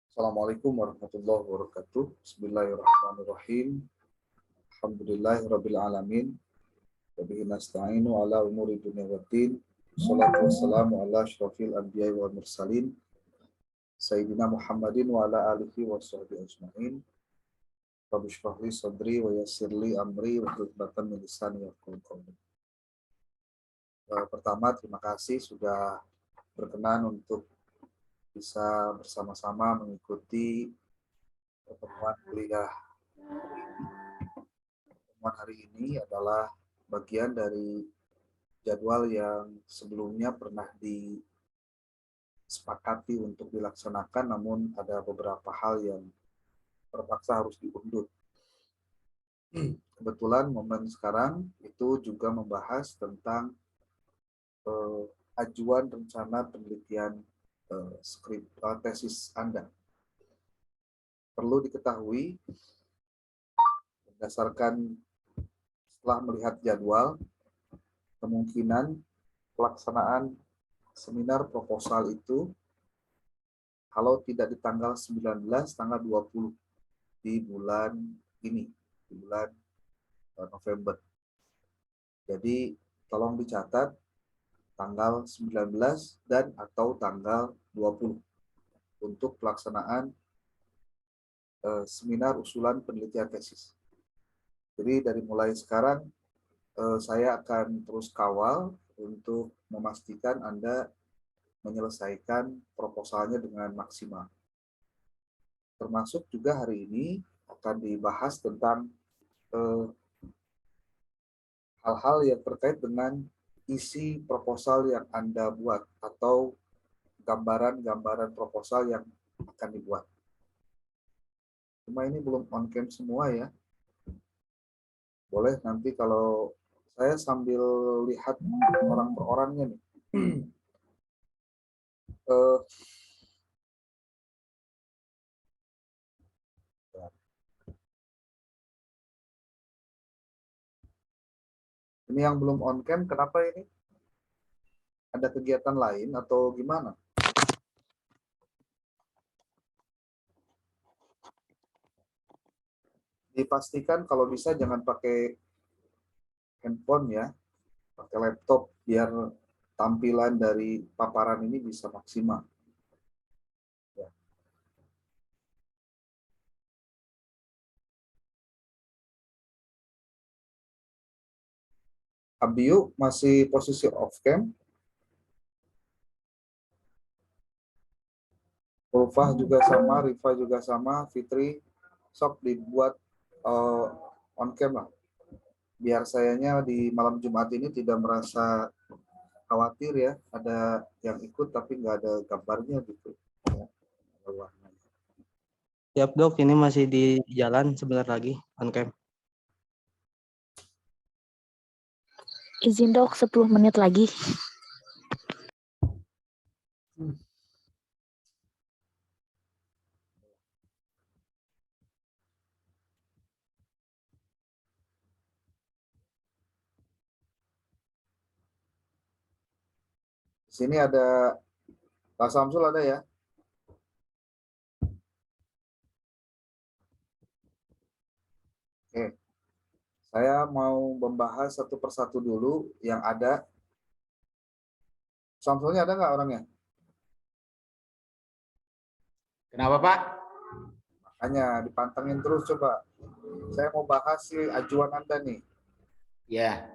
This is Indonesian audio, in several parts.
Assalamualaikum warahmatullahi wabarakatuh. Bismillahirrahmanirrahim. Alhamdulillahirabbil alamin. Wa bihi nasta'inu ala umuri dunya waddin. Shalatu wassalamu ala asyrofil anbiya'i wal mursalin. Sayyidina Muhammadin wa ala alihi wa sahbihi ajma'in. Rabbi shrah li sadri wa yassir li amri wa hlul 'uqdatam min lisani yafqahu qawli. Pertama, terima kasih sudah berkenan untuk bisa bersama-sama mengikuti pertemuan kuliah. Pertemuan hari ini adalah bagian dari jadwal yang sebelumnya pernah disepakati untuk dilaksanakan, namun ada beberapa hal yang terpaksa harus diundur. Kebetulan momen sekarang itu juga membahas tentang ajuan rencana penelitian tesis Anda. Perlu diketahui, berdasarkan setelah melihat jadwal, kemungkinan pelaksanaan seminar proposal itu kalau tidak di tanggal 19, tanggal 20 di bulan ini, di bulan November. Jadi tolong dicatat tanggal 19 dan atau tanggal 20 untuk pelaksanaan seminar usulan penelitian tesis. Jadi dari mulai sekarang saya akan terus kawal untuk memastikan Anda menyelesaikan proposalnya dengan maksimal. Termasuk juga hari ini akan dibahas tentang hal-hal yang terkait dengan isi proposal yang Anda buat atau gambaran-gambaran proposal yang akan dibuat. Cuma ini belum on cam semua ya. Boleh nanti kalau saya sambil lihat orang per orangnya nih. Ini yang belum on cam, kenapa ini? Ada kegiatan lain atau gimana? Dipastikan kalau bisa jangan pakai handphone ya, pakai laptop biar tampilan dari paparan ini bisa maksimal. Ya. Abiu masih posisi off cam. Ulfah juga sama, Rifa juga sama, Fitri, sok dibuat on cam lah. Biar sayanya di malam Jumat ini tidak merasa khawatir ya, ada yang ikut tapi nggak ada gambarnya gitu. Ya. Siap dok, ini masih di jalan sebentar lagi on cam. Izin dok, 10 menit lagi. Di sini ada Pak Samsul ada ya? Oke. Saya mau membahas satu persatu dulu yang ada. Samsulnya ada nggak orangnya? Kenapa Pak? Makanya dipantengin terus coba. Saya mau bahas si ajuan Anda nih. Ya.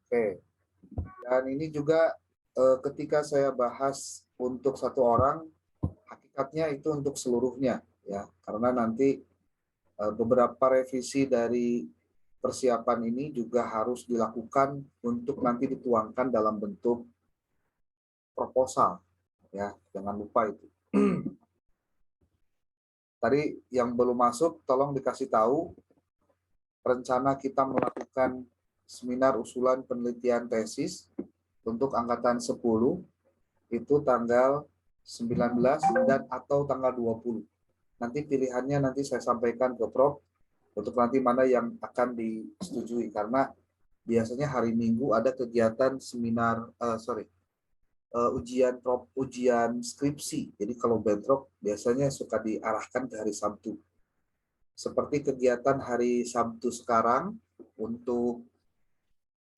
Oke. Dan ini juga ketika saya bahas untuk satu orang, hakikatnya itu untuk seluruhnya ya. Karena nanti beberapa revisi dari persiapan ini juga harus dilakukan untuk nanti dituangkan dalam bentuk proposal ya, jangan lupa itu. Tadi yang belum masuk tolong dikasih tahu rencana kita melakukan seminar usulan penelitian tesis untuk angkatan 10 itu tanggal 19 dan atau tanggal 20. Nanti pilihannya nanti saya sampaikan ke Prof untuk nanti mana yang akan disetujui, karena biasanya hari Minggu ada kegiatan seminar ujian skripsi. Jadi kalau bentrok biasanya suka diarahkan ke hari Sabtu. Seperti kegiatan hari Sabtu sekarang untuk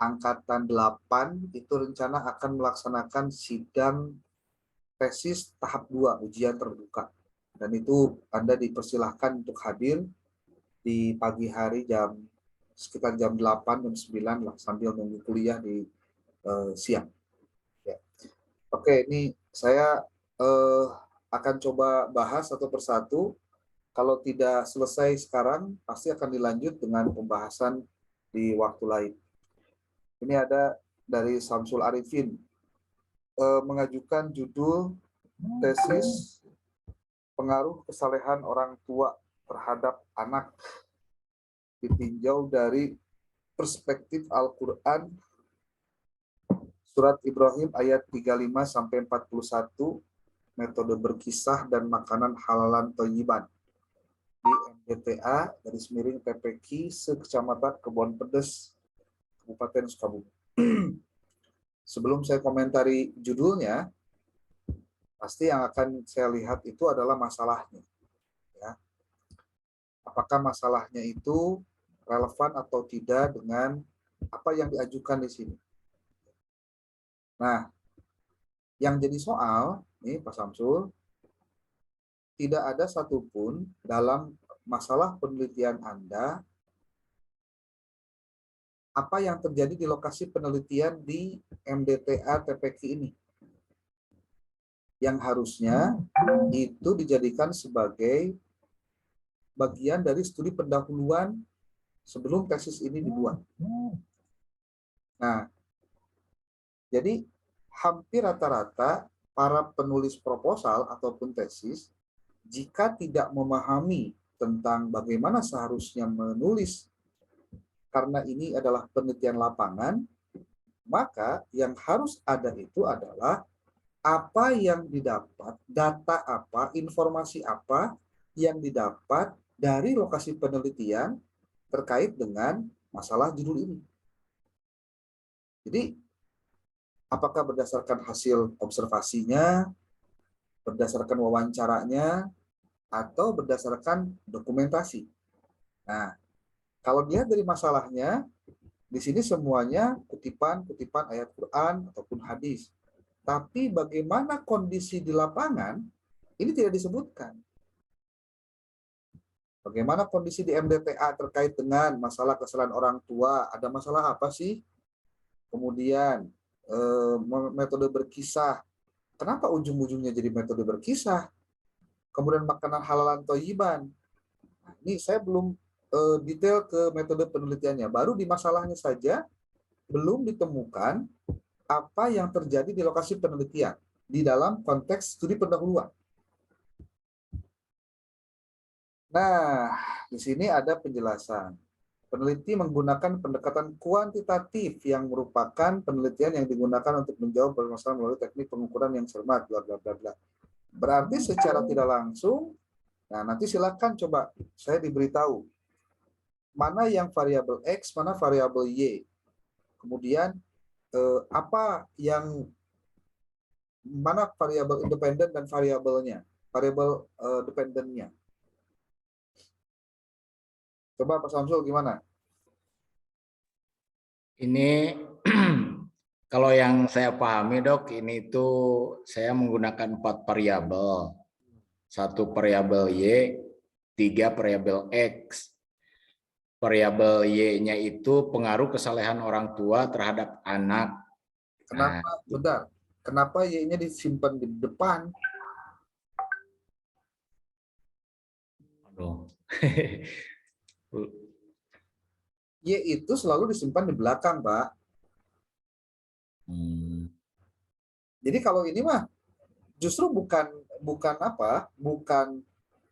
angkatan 8 itu rencana akan melaksanakan sidang tesis tahap 2 ujian terbuka. Dan itu Anda dipersilahkan untuk hadir di pagi hari sekitar jam 8, jam 9 lah, sambil nunggu kuliah di siang. Ya. Oke, ini saya akan coba bahas satu persatu. Kalau tidak selesai sekarang, pasti akan dilanjut dengan pembahasan di waktu lain. Ini ada dari Samsul Arifin, mengajukan judul tesis pengaruh kesalehan orang tua terhadap anak ditinjau dari perspektif Al-Quran Surat Ibrahim ayat 35-41, metode berkisah dan makanan halalan thayyiban di MDTA garis miring PPQ Sekecamatan Kebon Pedes, Kabupaten Sukabumi. Sebelum saya komentari judulnya, pasti yang akan saya lihat itu adalah masalahnya. Ya. Apakah masalahnya itu relevan atau tidak dengan apa yang diajukan di sini. Nah, yang jadi soal, nih Pak Samsul, tidak ada satupun dalam masalah penelitian Anda apa yang terjadi di lokasi penelitian di MDTA TPQ ini. Yang harusnya itu dijadikan sebagai bagian dari studi pendahuluan sebelum tesis ini dibuat. Nah, jadi hampir rata-rata para penulis proposal ataupun tesis, jika tidak memahami tentang bagaimana seharusnya menulis, karena ini adalah penelitian lapangan, maka yang harus ada itu adalah apa yang didapat, data apa, informasi apa yang didapat dari lokasi penelitian terkait dengan masalah judul ini. Jadi, apakah berdasarkan hasil observasinya, berdasarkan wawancaranya, atau berdasarkan dokumentasi. Nah, kalau dilihat dari masalahnya, di sini semuanya kutipan-kutipan ayat Quran ataupun hadis. Tapi bagaimana kondisi di lapangan, ini tidak disebutkan. Bagaimana kondisi di MDTA terkait dengan masalah kesalahan orang tua, ada masalah apa sih? Kemudian metode berkisah. Kenapa ujung-ujungnya jadi metode berkisah? Kemudian makanan halalan thayyiban. Nah, ini saya belum detail ke metode penelitiannya. Baru di masalahnya saja belum ditemukan apa yang terjadi di lokasi penelitian di dalam konteks studi pendahuluan. Nah, di sini ada penjelasan. Peneliti menggunakan pendekatan kuantitatif yang merupakan penelitian yang digunakan untuk menjawab permasalahan melalui teknik pengukuran yang cermat, bla bla bla bla. Berarti secara tidak langsung, nah nanti silakan coba saya diberitahu mana yang variabel X, mana variabel Y. Kemudian apa yang mana variabel independen dan variabelnya, variabel dependennya. Coba Pak Samsul gimana? Ini kalau yang saya pahami dok, ini tuh saya menggunakan 4 variabel. 1 variabel Y, 3 variabel X. Variabel Y-nya itu pengaruh kesalehan orang tua terhadap anak. Kenapa? Bentar. Kenapa Y-nya disimpan di depan? Aduh. Y itu selalu disimpan di belakang, Pak. Jadi kalau ini mah justru bukan apa? Bukan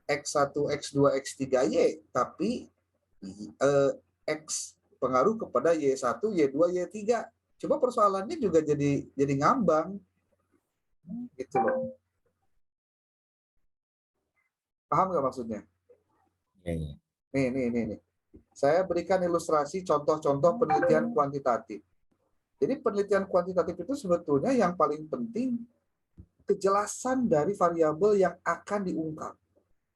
X1, X2, X3Y, tapi X pengaruh kepada Y1, Y2, Y3. Coba persoalannya juga jadi ngambang. Gitu loh. Paham nggak maksudnya? Ya. Nih. Saya berikan ilustrasi contoh-contoh penelitian kuantitatif. Jadi penelitian kuantitatif itu sebetulnya yang paling penting kejelasan dari variabel yang akan diungkap.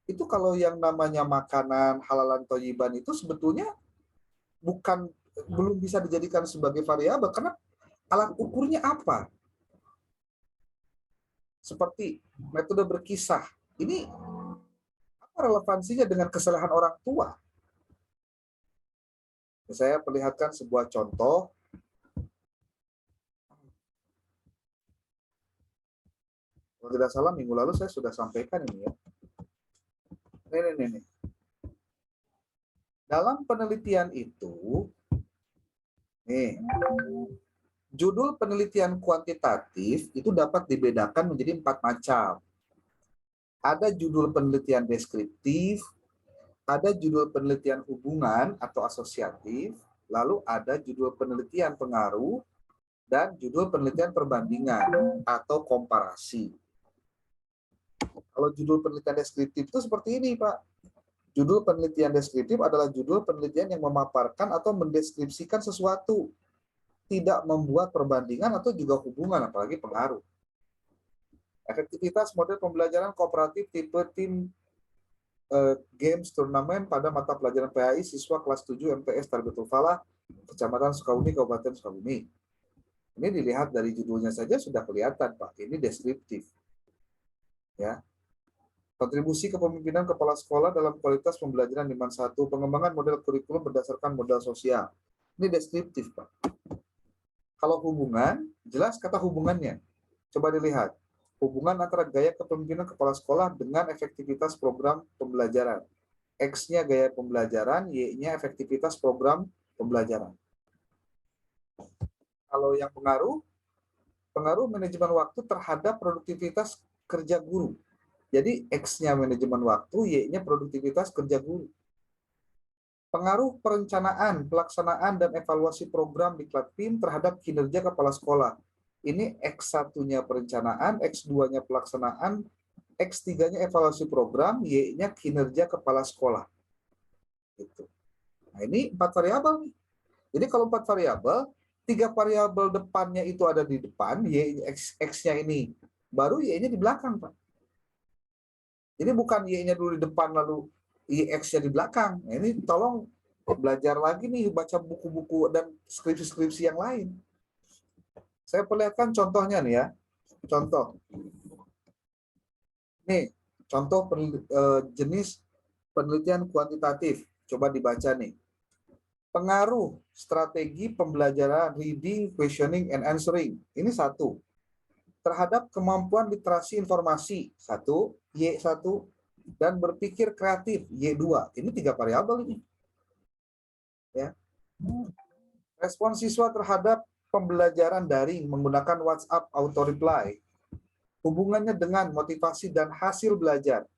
Itu kalau yang namanya makanan halalan thayyiban itu sebetulnya belum bisa dijadikan sebagai variabel karena alat ukurnya apa? Seperti metode berkisah. Ini apa relevansinya dengan kesalahan orang tua? Saya perlihatkan sebuah contoh. Kalau tidak salah minggu lalu saya sudah sampaikan ini ya. Nih. Dalam penelitian itu, nih, judul penelitian kuantitatif itu dapat dibedakan menjadi 4 macam. Ada judul penelitian deskriptif, ada judul penelitian hubungan atau asosiatif, lalu ada judul penelitian pengaruh, dan judul penelitian perbandingan atau komparasi. Kalau judul penelitian deskriptif itu seperti ini, Pak. Judul penelitian deskriptif adalah judul penelitian yang memaparkan atau mendeskripsikan sesuatu, tidak membuat perbandingan atau juga hubungan, apalagi pengaruh. Efektivitas model pembelajaran kooperatif tipe tim games turnamen pada mata pelajaran PAI siswa kelas 7 MTS Tarbiyatul Falah, Kecamatan Sukabumi, Kabupaten Sukabumi. Ini dilihat dari judulnya saja sudah kelihatan, Pak. Ini deskriptif. Ya. Kontribusi kepemimpinan kepala sekolah dalam kualitas pembelajaran Diman 1, pengembangan model kurikulum berdasarkan modal sosial. Ini deskriptif, Pak. Kalau hubungan, jelas kata hubungannya. Coba dilihat. Hubungan antara gaya kepemimpinan kepala sekolah dengan efektivitas program pembelajaran. X-nya gaya pembelajaran, Y-nya efektivitas program pembelajaran. Kalau yang pengaruh manajemen waktu terhadap produktivitas kerja guru. Jadi X-nya manajemen waktu, Y-nya produktivitas kerja guru. Pengaruh perencanaan, pelaksanaan, dan evaluasi program diklat PIM terhadap kinerja kepala sekolah. Ini X1-nya perencanaan, X2-nya pelaksanaan, X3-nya evaluasi program, Y-nya kinerja kepala sekolah. Gitu. Nah, ini 4 variabel nih. Jadi kalau 4 variabel, 3 variabel depannya itu ada di depan, X-nya ini, baru Y-nya di belakang, Pak. Jadi bukan Y-nya dulu di depan, lalu X-nya di belakang. Nah, ini tolong belajar lagi nih, baca buku-buku dan skripsi-skripsi yang lain. Saya perlihatkan contohnya nih ya. Contoh. Nih, contoh jenis penelitian kuantitatif. Coba dibaca nih. Pengaruh strategi pembelajaran reading, questioning, and answering. Ini 1. Terhadap kemampuan literasi informasi. 1. Y1. Dan berpikir kreatif. Y2. Ini 3 variabel ini. Ya. Respon siswa terhadap pembelajaran daring menggunakan WhatsApp auto reply. Hubungannya dengan motivasi dan hasil belajar.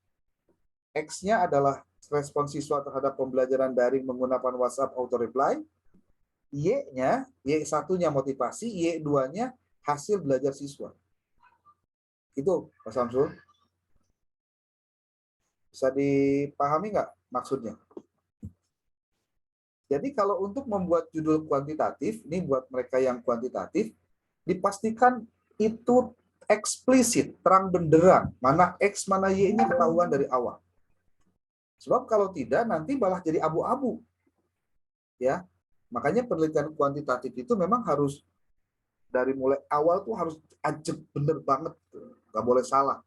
X-nya adalah respon siswa terhadap pembelajaran daring menggunakan WhatsApp auto reply. Y-nya, Y1-nya motivasi, Y2-nya hasil belajar siswa. Itu, Pak Samsul. Bisa dipahami nggak maksudnya? Jadi kalau untuk membuat judul kuantitatif, ini buat mereka yang kuantitatif, dipastikan itu eksplisit, terang benderang, mana X, mana Y-nya ketahuan dari awal. Sebab kalau tidak, nanti malah jadi abu-abu. Ya, makanya penelitian kuantitatif itu memang harus dari mulai awal tuh harus ajak bener banget, nggak boleh salah.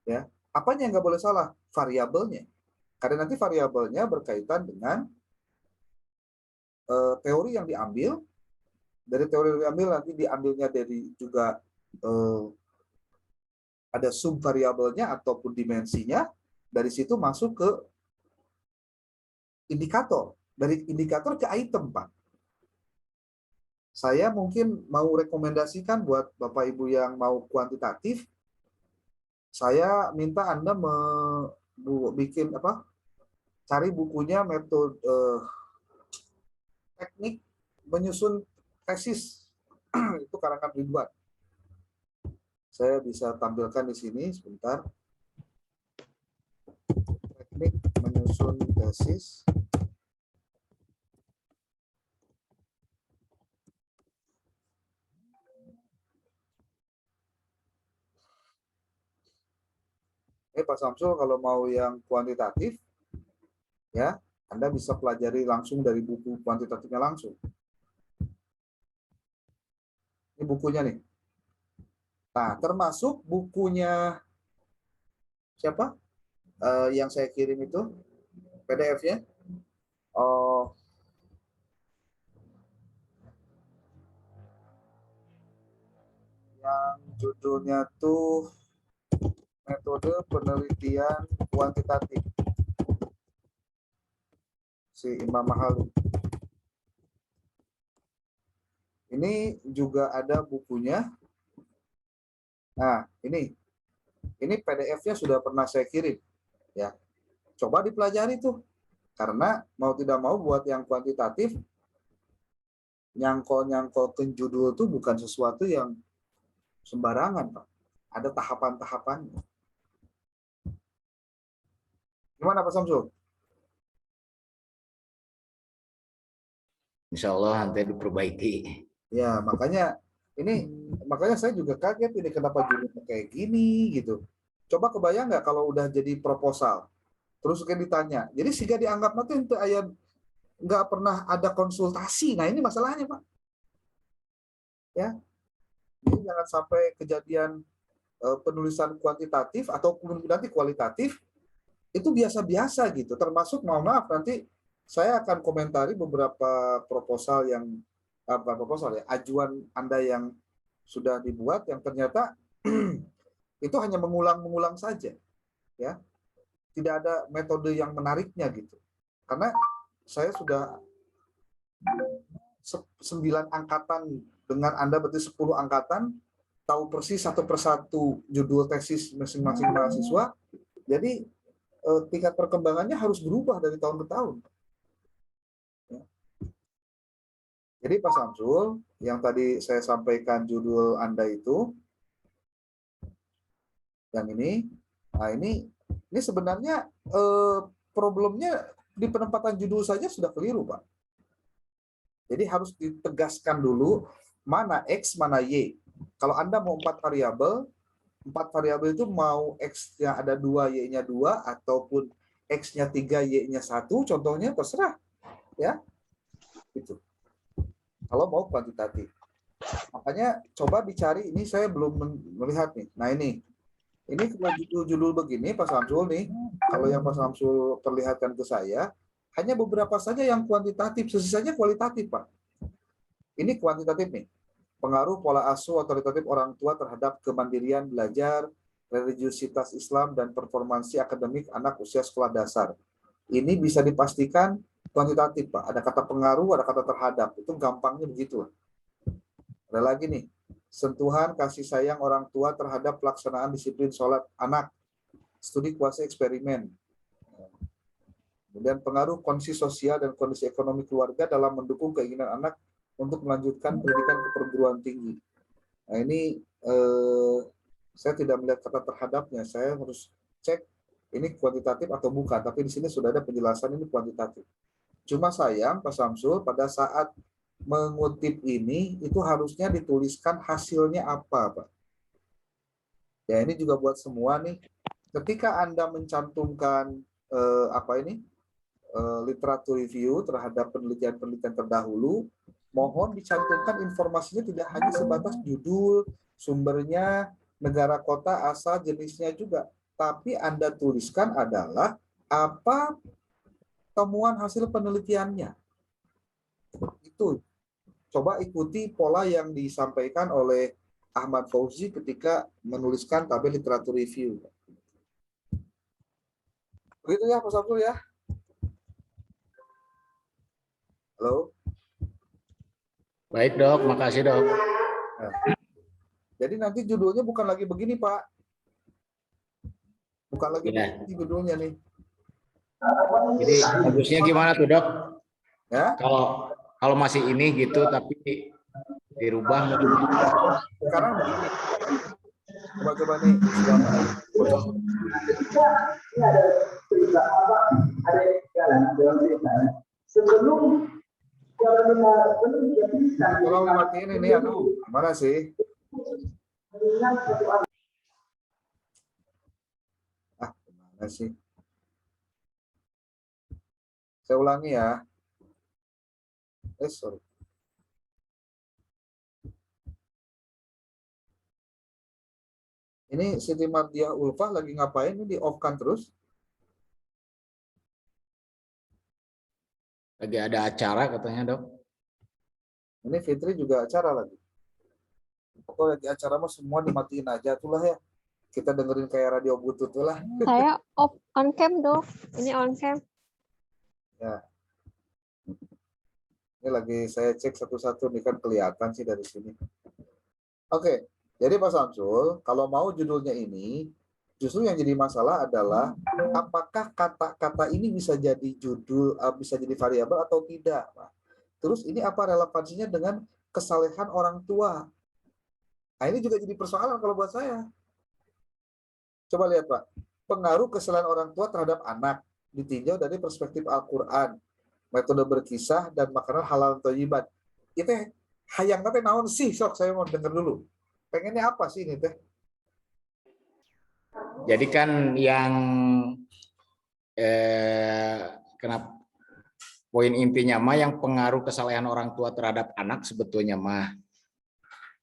Ya, apanya yang nggak boleh salah? Variabelnya. Karena nanti variabelnya berkaitan dengan teori yang diambil. Dari teori yang diambil nanti diambilnya dari juga ada subvariabelnya ataupun dimensinya. Dari situ masuk ke indikator. Dari indikator ke item, Pak. Saya mungkin mau rekomendasikan buat Bapak Ibu yang mau kuantitatif, saya minta Anda bikin apa? Cari bukunya metode teknik menyusun tesis. Itu karangan Ridwan. Saya bisa tampilkan di sini sebentar. Teknik menyusun tesis. Ini Pak Samsul kalau mau yang kuantitatif, ya Anda bisa pelajari langsung dari buku kuantitatifnya langsung. Ini bukunya nih. Nah, termasuk bukunya siapa? Yang saya kirim itu PDF-nya. Oh, yang judulnya tuh metode penelitian kuantitatif si Imam Mahali. Ini juga ada bukunya. Nah, ini PDF-nya sudah pernah saya kirim, ya. Coba dipelajari tuh, karena mau tidak mau buat yang kuantitatif, nyangkol-nyangkol judul tuh bukan sesuatu yang sembarangan, Pak. Ada tahapan-tahapannya. Gimana Pak Samsul? Insya Allah nanti diperbaiki. Ya, makanya saya juga kaget ini kenapa judulnya kayak gini gitu. Coba kebayang nggak kalau udah jadi proposal, terus kayak ditanya. Jadi sehingga dianggap nanti itu ayat nggak pernah ada konsultasi. Nah ini masalahnya Pak. Ya, jadi jangan sampai kejadian penulisan kuantitatif atau nanti kualitatif itu biasa-biasa gitu. Termasuk mohon maaf nanti saya akan komentari beberapa proposal yang bukan proposal ya, ajuan Anda yang sudah dibuat yang ternyata itu hanya mengulang-mengulang saja, ya. Tidak ada metode yang menariknya gitu. Karena saya sudah 9 angkatan dengan Anda berarti 10 angkatan, tahu persis satu persatu judul tesis masing-masing mahasiswa. Jadi tingkat perkembangannya harus berubah dari tahun ke tahun. Jadi Pak Samsul, yang tadi saya sampaikan judul Anda itu, yang ini, nah ini sebenarnya problemnya di penempatan judul saja sudah keliru, Pak. Jadi harus ditegaskan dulu mana X, mana Y. Kalau Anda mau 4 variabel itu mau X-nya ada 2, Y-nya 2, ataupun X-nya 3, Y-nya 1, contohnya terserah. Ya, gitu. Kalau mau kuantitatif. Makanya coba dicari, ini saya belum melihat nih. Nah ini kalau judul-judul begini Pak Samsul nih, kalau yang Pak Samsul perlihatkan ke saya, hanya beberapa saja yang kuantitatif, sisanya kualitatif Pak. Ini kuantitatif nih, pengaruh pola asuh otoritatif orang tua terhadap kemandirian belajar, religiusitas Islam, dan performansi akademik anak usia sekolah dasar. Ini bisa dipastikan kuantitatif Pak, ada kata pengaruh, ada kata terhadap, itu gampangnya begitu. Ada lagi nih, sentuhan kasih sayang orang tua terhadap pelaksanaan disiplin sholat anak, studi kuasi eksperimen. Kemudian pengaruh kondisi sosial dan kondisi ekonomi keluarga dalam mendukung keinginan anak untuk melanjutkan pendidikan ke perguruan tinggi. Nah ini saya tidak melihat kata terhadapnya, saya harus cek ini kuantitatif atau bukan, tapi di sini sudah ada penjelasan ini kuantitatif. Cuma sayang Pak Samsul, pada saat mengutip ini itu harusnya dituliskan hasilnya apa, Pak. Ya ini juga buat semua nih. Ketika Anda mencantumkan literatur review terhadap penelitian-penelitian terdahulu, mohon dicantumkan informasinya tidak hanya sebatas judul, sumbernya, negara, kota, asal, jenisnya juga, tapi Anda tuliskan adalah apa temuan hasil penelitiannya. Itu. Coba ikuti pola yang disampaikan oleh Ahmad Fauzi ketika menuliskan tabel literatur review. Begitu ya Pak Samsul ya. Halo. Baik dok, makasih dok. Nah, jadi nanti judulnya bukan lagi begini Pak. Bukan lagi begini judulnya nih. Jadi bagusnya gimana tuh dok? Ya. Kalau masih ini gitu tapi dirubah. Sekarang begini. Coba nih. Sebelum kalau matiin ini, aduh, gimana sih? Masih. Saya ulangi ya. Sorry. Ini Siti Mardiah Ulfah lagi ngapain? Ini di off-kan terus? Lagi ada acara katanya, Dok. Ini Fitri juga acara lagi. Pokoknya lagi acara mah semua dimatiin aja itulah ya. Kita dengerin kayak radio butut tuh lah. Saya off on cam, Dok. Ini on cam. Ya. Ini lagi saya cek satu-satu nih kan kelihatan sih dari sini. Oke, jadi Pak Samsul, kalau mau judulnya ini, justru yang jadi masalah adalah apakah kata-kata ini bisa jadi judul, bisa jadi variabel atau tidak, Pak. Terus ini apa relevansinya dengan kesalehan orang tua? Nah, ini juga jadi persoalan kalau buat saya. Coba lihat, Pak. Pengaruh kesalahan orang tua terhadap anak ditinjau dari perspektif Al-Quran, metode berkisah, dan makanan halal thayyiban. Itu hayang teh naon sih, sok saya mau denger dulu. Pengennya apa sih ini teh? Jadi kan yang kenapa poin intinya mah yang pengaruh kesalehan orang tua terhadap anak sebetulnya mah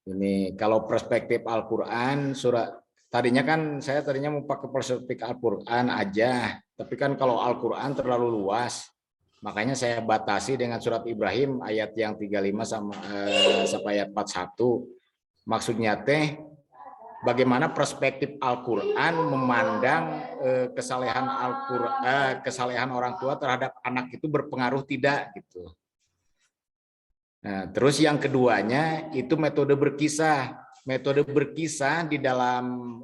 ini kalau perspektif Al-Quran surat tadinya kan saya mau pakai perspektif Al-Quran aja, tapi kan kalau Al-Quran terlalu luas, makanya saya batasi dengan surat Ibrahim ayat yang 35 sampai ayat 41. Maksudnya teh bagaimana perspektif Al-Quran memandang kesalehan Al-Quran, kesalehan orang tua terhadap anak itu berpengaruh tidak gitu. Nah, terus yang keduanya itu metode berkisah. Metode berkisah di dalam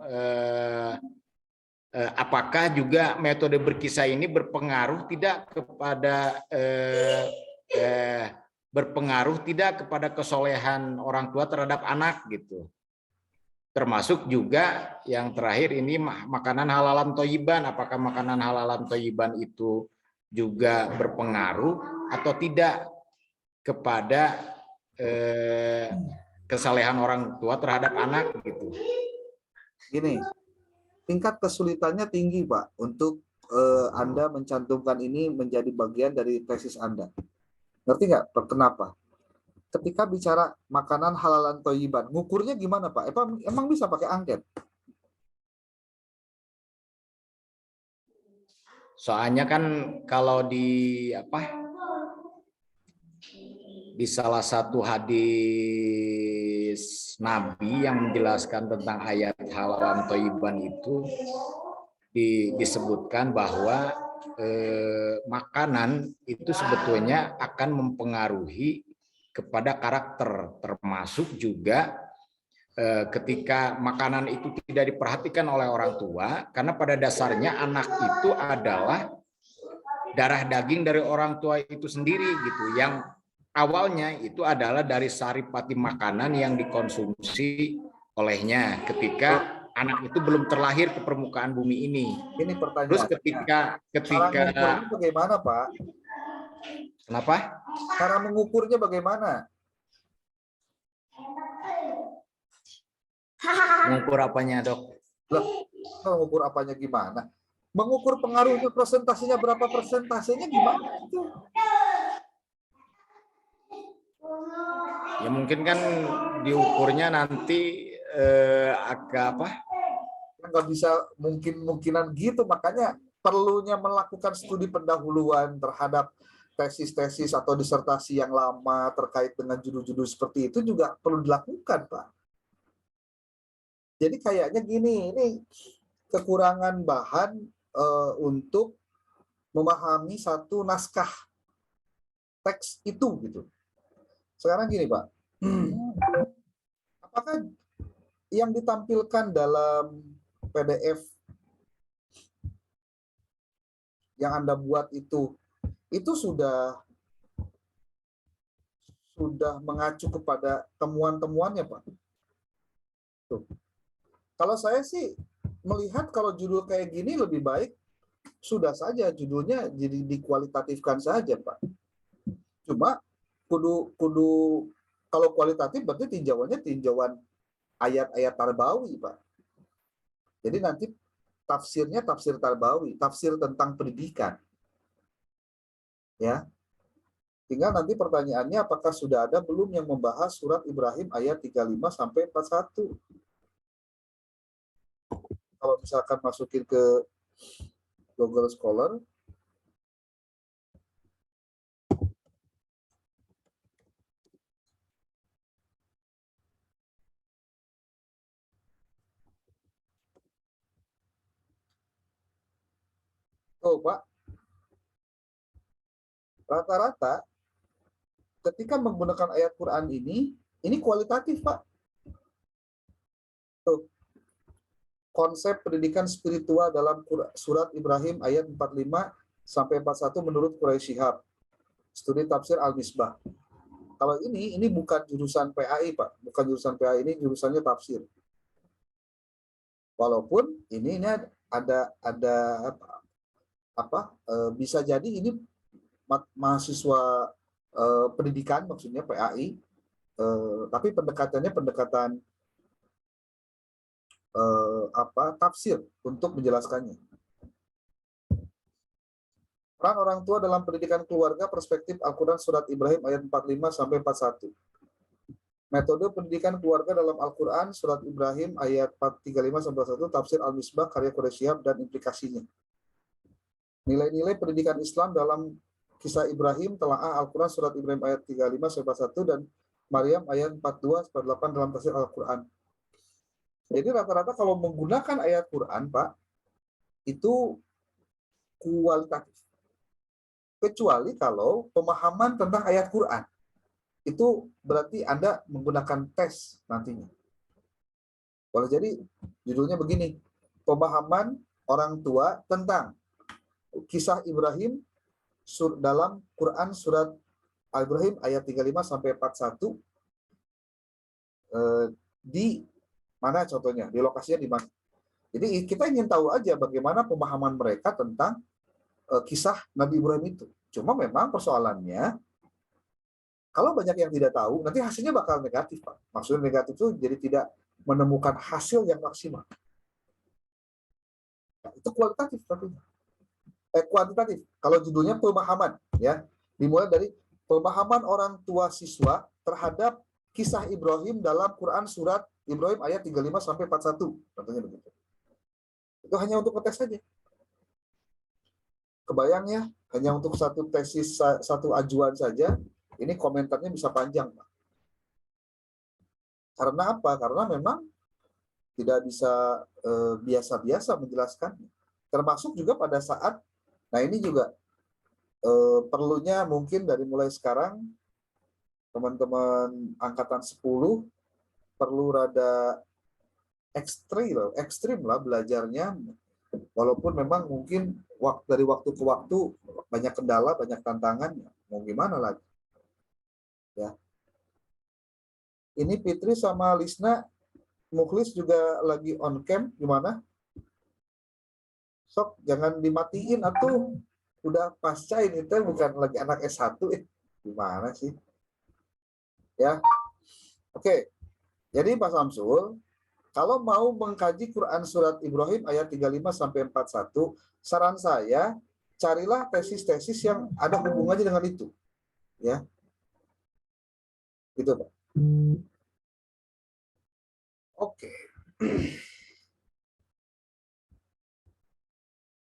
apakah juga metode berkisah ini berpengaruh tidak kepada kesolehan orang tua terhadap anak gitu. Termasuk juga yang terakhir ini makanan halalan thayyiban. Apakah makanan halalan thayyiban itu juga berpengaruh atau tidak kepada kesalehan orang tua terhadap anak gitu. Gini, tingkat kesulitannya tinggi, Pak, untuk Anda mencantumkan ini menjadi bagian dari tesis Anda. Ngerti nggak kenapa? Ketika bicara makanan halalan thayyiban, ngukurnya gimana, Pak? Emang bisa pakai angket? Soalnya kan kalau di salah satu hadis Nabi yang menjelaskan tentang ayat halalan thayyiban itu disebutkan bahwa makanan itu sebetulnya akan mempengaruhi kepada karakter, termasuk juga ketika makanan itu tidak diperhatikan oleh orang tua, karena pada dasarnya anak itu adalah darah daging dari orang tua itu sendiri gitu, yang awalnya itu adalah dari saripati makanan yang dikonsumsi olehnya ketika anak itu belum terlahir ke permukaan bumi ini. Ini pertanyaan. Terus ketika cara mengukurnya bagaimana, Pak? Kenapa? Cara mengukurnya bagaimana? Mengukur apanya, Dok? Loh, mengukur apanya gimana? Mengukur pengaruhnya, presentasinya berapa persentasenya gimana itu? Ya mungkin kan diukurnya nanti agak Nggak bisa mungkinan gitu, makanya perlunya melakukan studi pendahuluan terhadap tesis-tesis atau disertasi yang lama terkait dengan judul-judul seperti itu juga perlu dilakukan, Pak. Jadi kayaknya gini, ini kekurangan bahan untuk memahami satu naskah teks itu gitu. Sekarang gini, Pak. Apakah yang ditampilkan dalam PDF yang Anda buat itu sudah mengacu kepada temuan-temuannya, Pak? Tuh. Kalau saya sih melihat kalau judul kayak gini lebih baik sudah saja judulnya jadi dikualitatifkan saja, Pak. Cuma kudu kalau kualitatif berarti tinjauannya tinjauan ayat-ayat tarbawi, Pak. Jadi nanti tafsirnya tafsir tarbawi, tafsir tentang pendidikan. Ya. Tinggal nanti pertanyaannya apakah sudah ada belum yang membahas surat Ibrahim ayat 35 sampai 41. Kalau misalkan masukin ke Google Scholar, tuh Pak, rata-rata ketika menggunakan ayat Quran ini kualitatif Pak. Tuh, konsep pendidikan spiritual dalam surat Ibrahim ayat 45 sampai 41 menurut Quraisy Shihab. Studi tafsir Al-Misbah. Kalau ini bukan jurusan PAI Pak, bukan jurusan PAI, ini jurusannya tafsir. Walaupun ini ada bisa jadi ini mahasiswa pendidikan maksudnya PAI, tapi pendekatannya pendekatan tafsir untuk menjelaskannya. Peran orang tua dalam pendidikan keluarga, perspektif Al-Quran surat Ibrahim ayat 45 sampai 41. Metode pendidikan keluarga dalam Al-Quran surat Ibrahim ayat 35 sampai 41, tafsir Al-Misbah karya Quraisy Shihab dan implikasinya. Nilai-nilai pendidikan Islam dalam kisah Ibrahim, telaah Al-Quran surat Ibrahim ayat 35 sampai 41 dan Maryam ayat 42 sampai 8 dalam tafsir Al-Quran. Jadi rata-rata kalau menggunakan ayat Quran, Pak, itu kualitatif. Kecuali kalau pemahaman tentang ayat Quran. Itu berarti Anda menggunakan tes nantinya. Boleh jadi judulnya begini, pemahaman orang tua tentang kisah Ibrahim dalam Quran surat Al-Ibrahim ayat 35 sampai 41, di mana contohnya, di lokasinya di mana. Jadi kita ingin tahu aja bagaimana pemahaman mereka tentang kisah Nabi Ibrahim itu. Cuma memang persoalannya, kalau banyak yang tidak tahu, nanti hasilnya bakal negatif, Pak. Maksudnya negatif itu jadi tidak menemukan hasil yang maksimal. Nah, itu kualitatif tapi kuantitatif. Kalau judulnya pemahaman, ya, dimulai dari pemahaman orang tua siswa terhadap kisah Ibrahim dalam Quran surat Ibrahim ayat 35 sampai 41, contohnya begitu. Itu hanya untuk ngetes saja. Kebayang ya, hanya untuk satu tesis, satu ajuan saja, ini komentarnya bisa panjang, Pak. Karena apa? Karena memang tidak bisa biasa-biasa menjelaskannya. Termasuk juga pada saat, nah ini juga perlunya mungkin dari mulai sekarang, teman-teman angkatan 10 perlu rada ekstrim lah belajarnya, walaupun memang mungkin dari waktu ke waktu banyak kendala, banyak tantangan, mau gimana lagi. Ya. Ini Fitri sama Lisna, Mukhlis juga lagi on cam, gimana? Sok, jangan dimatiin atuh. Udah pasca ini teh bukan lagi anak S1 Gimana sih? Ya. Oke. Jadi Pak Samsul, kalau mau mengkaji Quran surat Ibrahim ayat 35 sampai 41, saran saya carilah tesis-tesis yang ada hubungannya dengan itu. Ya. Gitu, Pak. Oke.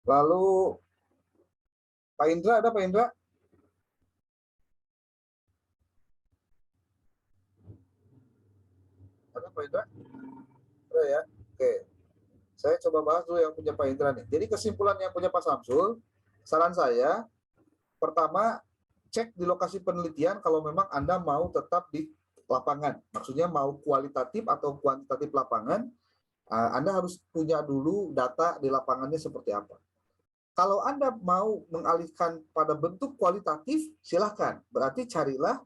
Lalu Pak Indra, ada Pak Indra? Ada Pak Indra? Ada ya? Oke. Saya coba bahas dulu yang punya Pak Indra nih. Jadi kesimpulan yang punya Pak Samsul, saran saya, pertama, cek di lokasi penelitian kalau memang Anda mau tetap di lapangan. Maksudnya mau kualitatif atau kuantitatif lapangan, Anda harus punya dulu data di lapangannya seperti apa. Kalau Anda mau mengalihkan pada bentuk kualitatif, silahkan. Berarti carilah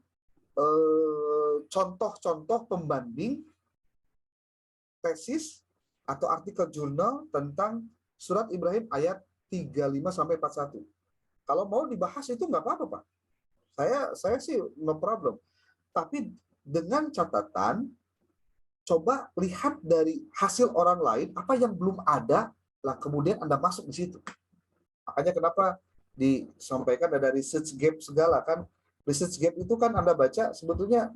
contoh-contoh pembanding tesis atau artikel jurnal tentang surat Ibrahim ayat 35 sampai 41. Kalau mau dibahas itu nggak apa-apa, Pak. Saya sih no problem. Tapi dengan catatan, coba lihat dari hasil orang lain apa yang belum ada, Lah kemudian Anda masuk di situ. Makanya kenapa disampaikan ada research gap segala kan. Research gap itu kan Anda baca sebetulnya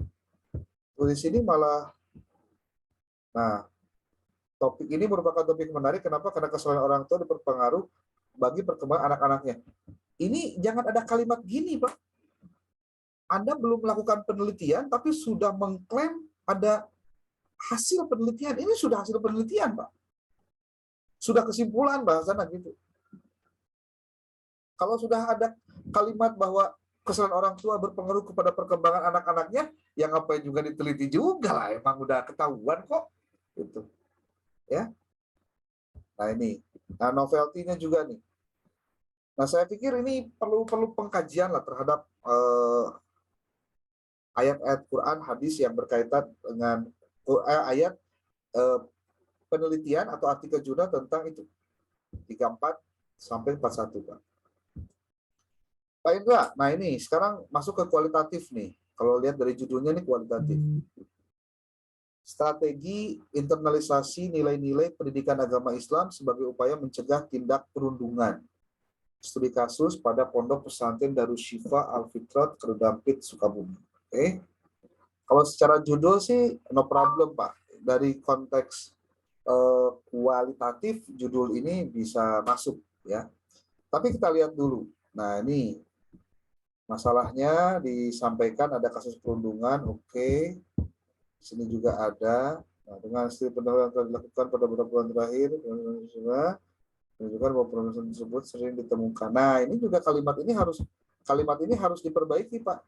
tulis ini malah, nah topik ini merupakan topik menarik. Kenapa? Karena kesalahan orang tua berpengaruh bagi perkembangan anak-anaknya. Ini jangan ada kalimat gini, Pak. Anda belum melakukan penelitian, tapi sudah mengklaim ada hasil penelitian. Ini sudah hasil penelitian, Pak. Sudah kesimpulan bahasanya gitu. Kalau sudah ada kalimat bahwa kesalahan orang tua berpengaruh kepada perkembangan anak-anaknya, yang ngapain juga diteliti juga lah. Emang udah ketahuan kok. Gitu. Ya. Nah ini. Nah novelty-nya juga nih. Nah saya pikir ini perlu pengkajian lah terhadap ayat-ayat Quran, hadis yang berkaitan dengan ayat penelitian atau artikel jurnal tentang itu 34 sampai 41, Pak. Pak Indra, nah ini sekarang masuk ke kualitatif nih. Kalau lihat dari judulnya nih kualitatif. Strategi internalisasi nilai-nilai pendidikan agama Islam sebagai upaya mencegah tindak perundungan. Studi kasus pada Pondok Pesantren Darus Syifa Al-Fitrat Kerudampit Sukabumi. Oke. Kalau secara judul sih no problem, Pak. Dari konteks kualitatif judul ini bisa masuk ya. Tapi kita lihat dulu. Nah, ini masalahnya disampaikan ada kasus perundungan, oke. Sini juga ada. Nah, dengan studi pendahuluan yang telah dilakukan pada beberapa bulan terakhir, menunjukkan bahwa perundungan tersebut sering ditemukan. Nah, ini juga kalimat ini harus diperbaiki, Pak.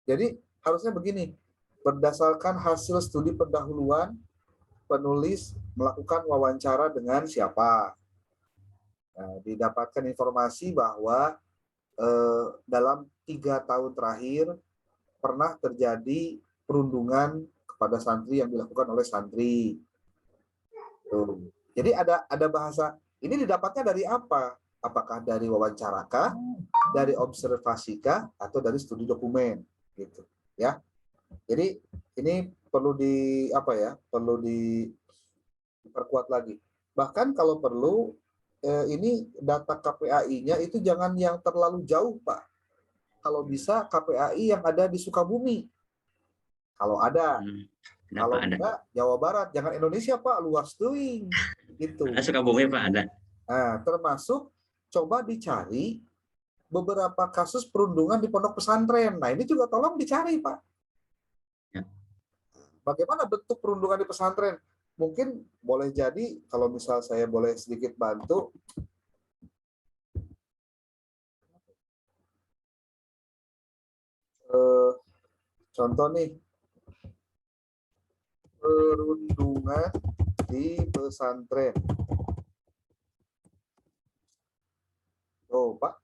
Jadi harusnya begini, berdasarkan hasil studi pendahuluan, penulis melakukan wawancara dengan siapa. Nah, didapatkan informasi bahwa dalam 3 tahun terakhir pernah terjadi perundungan kepada santri yang dilakukan oleh santri. Tuh. Jadi ada bahasa, ini didapatnya dari apa? Apakah dari wawancarakah, dari observasikah, atau dari studi dokumen, gitu, ya. Jadi ini perlu perlu diperkuat lagi. Bahkan kalau perlu ini data KPAI-nya itu jangan yang terlalu jauh, Pak. Kalau bisa KPAI yang ada di Sukabumi. Kalau ada. Kalau enggak, Jawa Barat. Jangan Indonesia, Pak. Luas doing. Gitu. Ada Sukabumi, Pak, ada. Nah, termasuk coba dicari beberapa kasus perundungan di pondok pesantren. Nah, ini juga tolong dicari, Pak. Ya. Bagaimana bentuk perundungan di pesantren? Mungkin boleh jadi, kalau misal saya boleh sedikit bantu, contoh nih, perundungan di pesantren. Oh, Pak,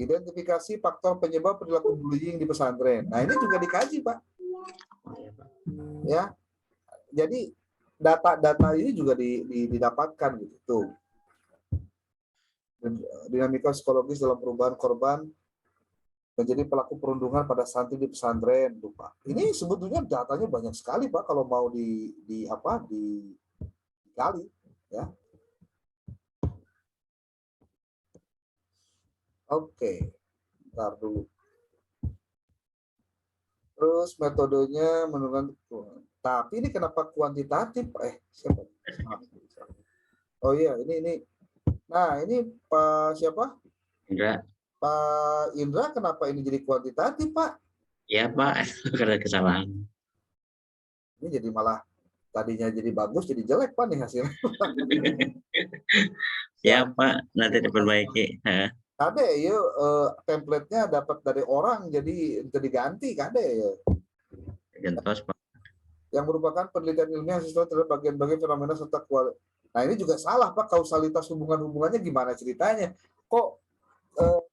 identifikasi faktor penyebab perilaku bullying di pesantren. Nah, ini juga dikaji, Pak. Ya, jadi data-data ini juga didapatkan gitu. Tuh. Dinamika psikologis dalam perubahan korban menjadi pelaku perundungan pada santri di pesantren, tuh, Pak. Ini sebetulnya datanya banyak sekali, Pak, kalau mau digali, ya. Oke, bentar dulu. Terus metodenya menurunkan. Tapi ini kenapa kuantitatif? Siapa? Oh iya, ini. Nah, ini Pak siapa? Indra. Pak Indra, kenapa ini jadi kuantitatif, Pak? Ya, Pak, karena kesalahan. Ini jadi malah tadinya jadi bagus, jadi jelek, Pak, nih hasilnya. Ya, Pak, nanti diperbaiki. Kade, ya, template-nya dapat dari orang, jadi diganti, kade, ya. Gentos, Pak. Yang merupakan penelitian ilmiah sesuai terhadap bagian-bagian fenomena serta kualitas. Nah, ini juga salah, Pak. Kausalitas hubungan-hubungannya gimana ceritanya? Kok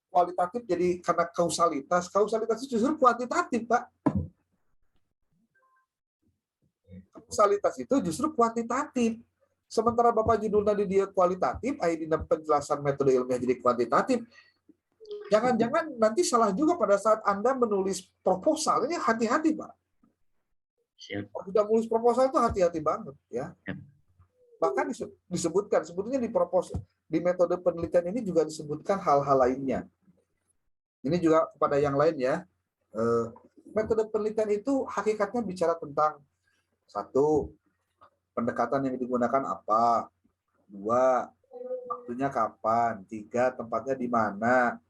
kualitatif jadi karena kausalitas? Kausalitas itu justru kuantitatif, Pak. Kausalitas itu justru kuantitatif. Sementara Bapak judulnya di dia kualitatif, di penjelasan metode ilmiah jadi kuantitatif. Jangan-jangan nanti salah juga pada saat Anda menulis proposal. Ini hati-hati, Pak. Siap. Sudah menulis proposal itu hati-hati banget, ya. Bahkan disebutkan, sebetulnya di metode penelitian ini juga disebutkan hal-hal lainnya. Ini juga kepada yang lain ya. Metode penelitian itu hakikatnya bicara tentang satu, pendekatan yang digunakan apa, dua, waktunya kapan, tiga, tempatnya di mana,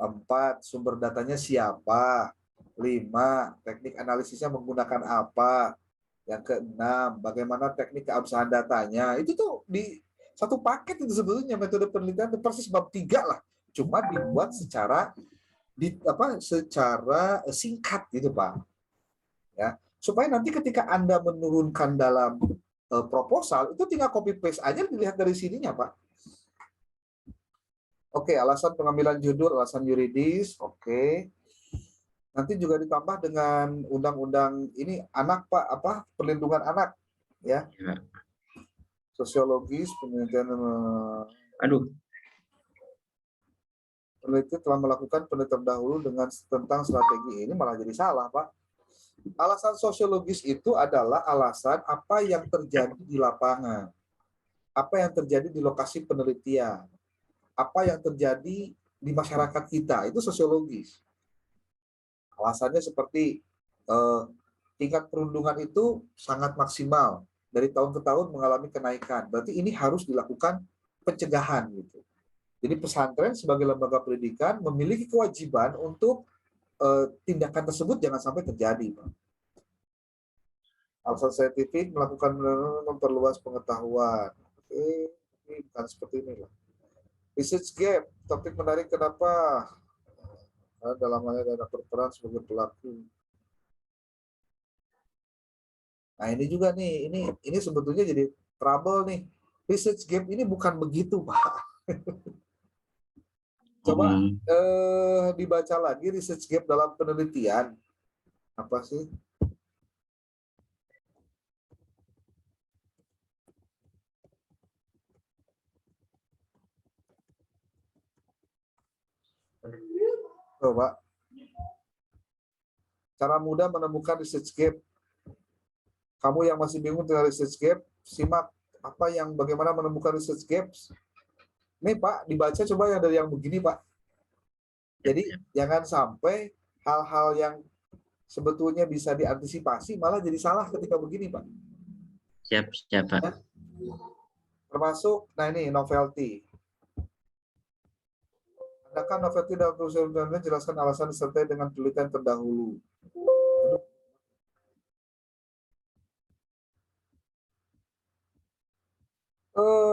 empat, sumber datanya siapa, lima, teknik analisisnya menggunakan apa, yang keenam, bagaimana teknik keabsahan datanya. Itu tuh di satu paket itu sebetulnya metode penelitian itu persis bab 3 lah. Cuma dibuat secara secara singkat gitu, Pak. Ya, supaya nanti ketika Anda menurunkan dalam proposal itu tinggal copy paste aja dilihat dari sininya, Pak. Oke, alasan pengambilan judul, alasan yuridis, oke. Nanti juga ditambah dengan undang-undang ini anak, Pak, perlindungan anak ya. Ya. Sosiologis penelitian Aduh, peneliti telah melakukan penelitian dahulu tentang strategi ini, malah jadi salah, Pak. Alasan sosiologis itu adalah alasan apa yang terjadi di lapangan, apa yang terjadi di lokasi penelitian, apa yang terjadi di masyarakat kita, itu sosiologis. Alasannya seperti tingkat perundungan itu sangat maksimal, dari tahun ke tahun mengalami kenaikan. Berarti ini harus dilakukan pencegahan gitu. Jadi pesantren sebagai lembaga pendidikan memiliki kewajiban untuk tindakan tersebut jangan sampai terjadi, Pak. Alasan saintifik melakukan memperluas pengetahuan. Oke, ini bukan seperti ini lah. Research gap, topik menarik kenapa? Dalam hal ini ada berperan sebagai pelaku. Nah ini juga nih, ini sebetulnya jadi trouble nih. Research gap ini bukan begitu, Pak. Coba dibaca lagi research gap dalam penelitian. Apa sih? Coba. Cara mudah menemukan research gap. Kamu yang masih bingung tentang research gap, simak bagaimana menemukan research gaps. Nih Pak, dibaca coba yang dari yang begini Pak. Jadi jangan sampai hal-hal yang sebetulnya bisa diantisipasi malah jadi salah ketika begini Pak. siap Pak. Ya. Termasuk, nah ini novelty. Adakah novelty dalam tulisan jelaskan alasan disertai dengan penelitian terdahulu?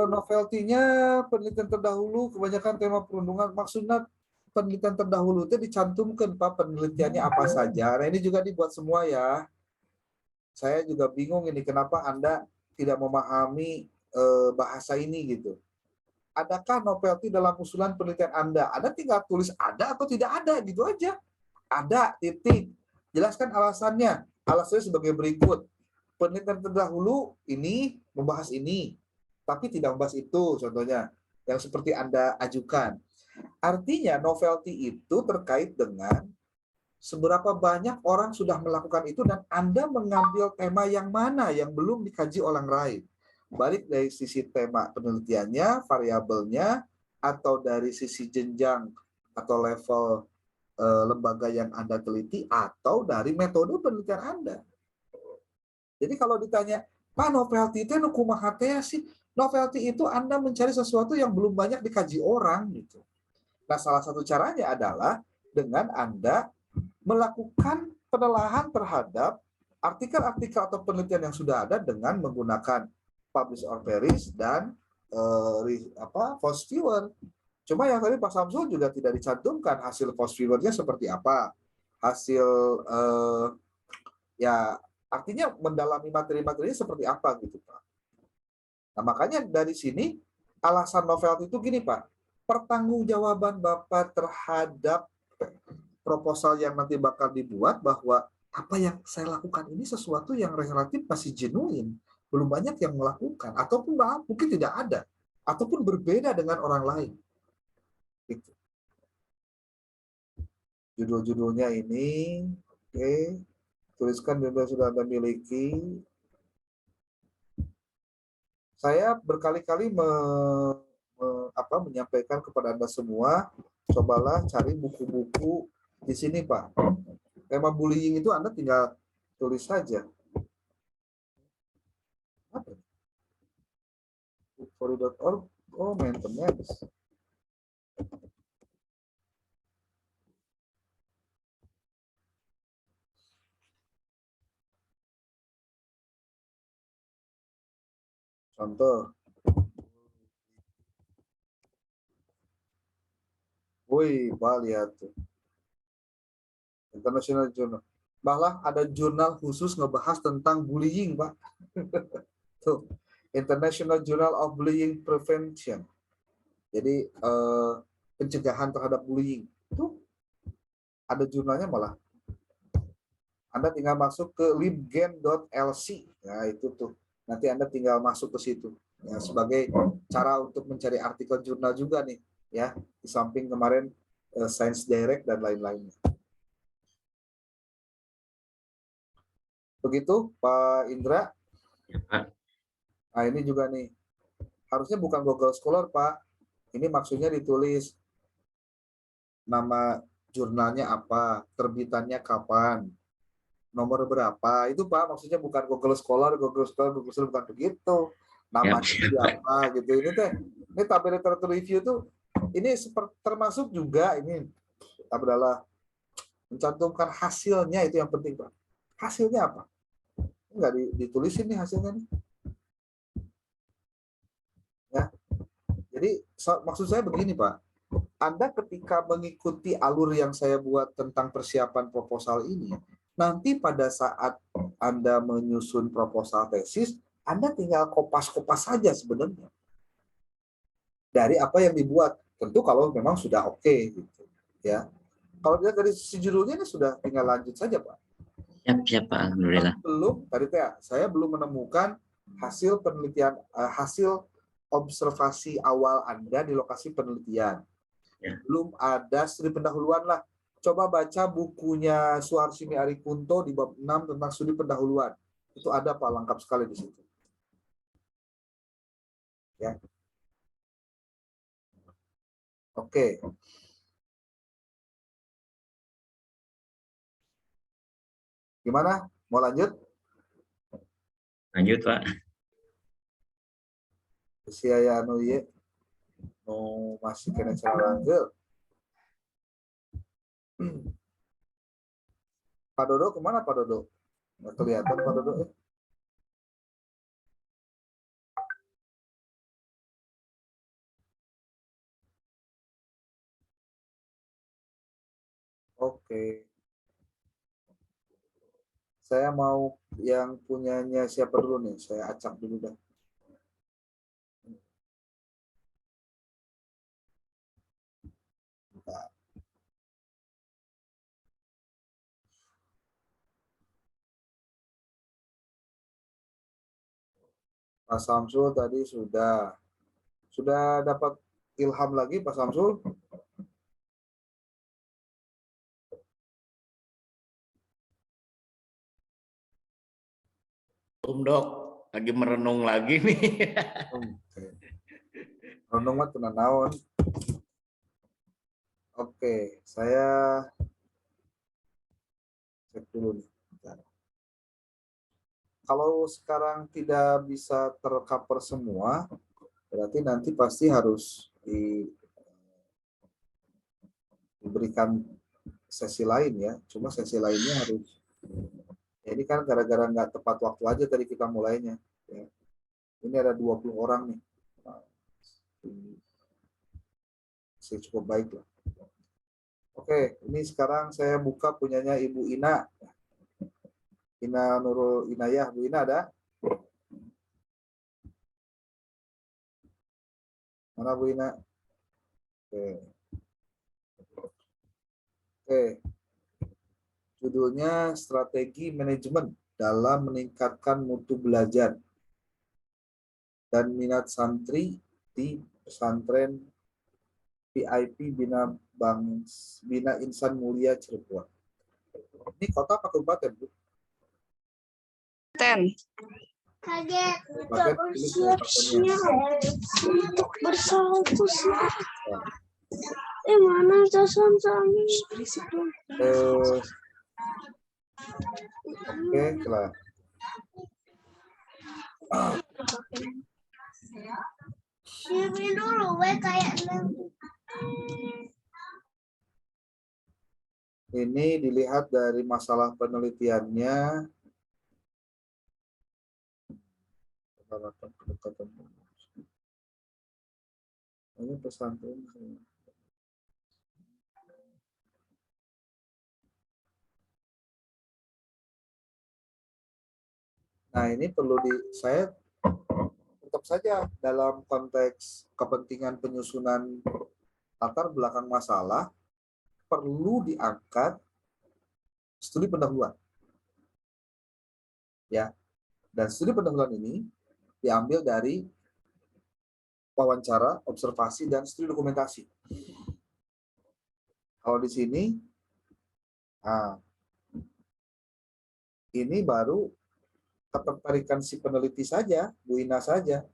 Novelty-nya penelitian terdahulu kebanyakan tema perundungan, maksudnya penelitian terdahulu itu dicantumkan Pak penelitiannya apa saja. Nah ini juga dibuat semua ya. Saya juga bingung ini kenapa Anda tidak memahami bahasa ini gitu. Adakah novelty dalam usulan penelitian Anda? Anda tinggal tulis ada atau tidak ada gitu aja. Ada, titik. Jelaskan alasannya. Alasannya sebagai berikut. Penelitian terdahulu ini membahas ini, tapi tidak membahas itu, contohnya yang seperti Anda ajukan. Artinya novelty itu terkait dengan seberapa banyak orang sudah melakukan itu dan Anda mengambil tema yang mana yang belum dikaji orang lain. Balik dari sisi tema penelitiannya, variabelnya, atau dari sisi jenjang atau level lembaga yang Anda teliti, atau dari metode penelitian Anda. Jadi kalau ditanya, Pak novelty itu kumaha teh sih? Novelty itu Anda mencari sesuatu yang belum banyak dikaji orang gitu. Nah, salah satu caranya adalah dengan Anda melakukan penelaahan terhadap artikel-artikel atau penelitian yang sudah ada dengan menggunakan publish or perish dan post viewer. Cuma yang tadi Pak Samsul juga tidak dicantumkan hasil post viewernya seperti apa. Hasil ya artinya mendalami materi-materinya seperti apa gitu Pak. Nah, makanya dari sini alasan novelty itu gini Pak, pertanggungjawaban Bapak terhadap proposal yang nanti bakal dibuat bahwa apa yang saya lakukan ini sesuatu yang relatif masih genuine, belum banyak yang melakukan, ataupun mungkin tidak ada, ataupun berbeda dengan orang lain. Gitu. Judul-judulnya ini, oke, tuliskan judul sudah Anda miliki. Saya berkali-kali menyampaikan kepada Anda semua, cobalah cari buku-buku di sini, Pak. Tema bullying itu Anda tinggal tulis saja. Bookfori.org, oh maintenance. Contoh. Wih, Pak, lihat tuh. International Journal. Malah ada jurnal khusus ngebahas tentang bullying, Pak. Tuh, International Journal of Bullying Prevention. Jadi pencegahan terhadap bullying. Tuh, ada jurnalnya malah. Anda tinggal masuk ke libgen.lc. Nah, itu tuh. Nanti Anda tinggal masuk ke situ. Ya, sebagai cara untuk mencari artikel jurnal juga nih, ya. Di samping kemarin Science Direct dan lain-lainnya. Begitu, Pak Indra. Ya, Pak. Nah, ini juga nih. Harusnya bukan Google Scholar, Pak. Ini maksudnya ditulis nama jurnalnya apa, terbitannya kapan, nomor berapa. Itu, Pak, maksudnya bukan Google Scholar bukan begitu. Namanya siapa gitu. Ini tabel literatur review tuh ini termasuk juga ini adalah mencantumkan hasilnya, itu yang penting, Pak. Hasilnya apa? Enggak ditulisin nih hasilnya nih. Ya. Jadi maksud saya begini, Pak. Anda ketika mengikuti alur yang saya buat tentang persiapan proposal ini, nanti pada saat Anda menyusun proposal tesis, Anda tinggal kopas-kopas saja sebenarnya. Dari apa yang dibuat. Tentu kalau memang sudah oke, gitu. Ya. Kalau dilihat dari sisi judulnya ini sudah tinggal lanjut saja, Pak. Siap, Pak. Alhamdulillah. Saya belum menemukan hasil penelitian, hasil observasi awal Anda di lokasi penelitian. Ya. Belum ada studi pendahuluan lah. Coba baca bukunya Suharsini Arikunto di bab 6 tentang studi pendahuluan. Itu ada, Pak, lengkap sekali di situ. Ya. Oke. Gimana? Mau lanjut? Lanjut, Pak. Saya anu ieu masih kena cara langgel. Pak Dodo kemana, Pak Dodo? Nggak kelihatan Pak Dodo ya? Oke. Saya mau yang punyanya siapa dulu nih? Saya acak dulu dah. Bentar. Pak Samsul tadi sudah dapat ilham lagi, Pak Samsul? Dok, lagi merenung lagi nih. Renung mah tenan naon. Oke, saya cek dulu nih. Bentar. Kalau sekarang tidak bisa tercover semua, berarti nanti pasti harus diberikan sesi lain ya. Cuma sesi lainnya harus, ya ini kan gara-gara nggak tepat waktu aja tadi kita mulainya. Ya. Ini ada 20 orang nih. Masih cukup baik lah. Oke, ini sekarang saya buka punyanya Ibu Ina. Ina Nurul Inayah. Bu Ina ada? Mana Bu Ina? Oke. Oke. Judulnya Strategi Manajemen dalam Meningkatkan Mutu Belajar dan Minat Santri di Pesantren VIP Bina Insan Mulia Cirebon. Ini kota apa kabupaten, Bu? Ten. Kaget. Paket pilih kabupatennya. Untuk bersalto sih. Mana soalnya? Oke, kelar. Sini dulu, kayak Ini dilihat dari masalah penelitiannya. Ini pesantren. Nah, ini perlu saya tetap saja dalam konteks kepentingan penyusunan latar belakang masalah perlu diangkat studi pendahuluan. Ya. Dan studi pendahuluan ini diambil dari wawancara, observasi, dan studi dokumentasi. Kalau di sini, nah, ini baru ketertarikan si peneliti saja, Bu Ina saja.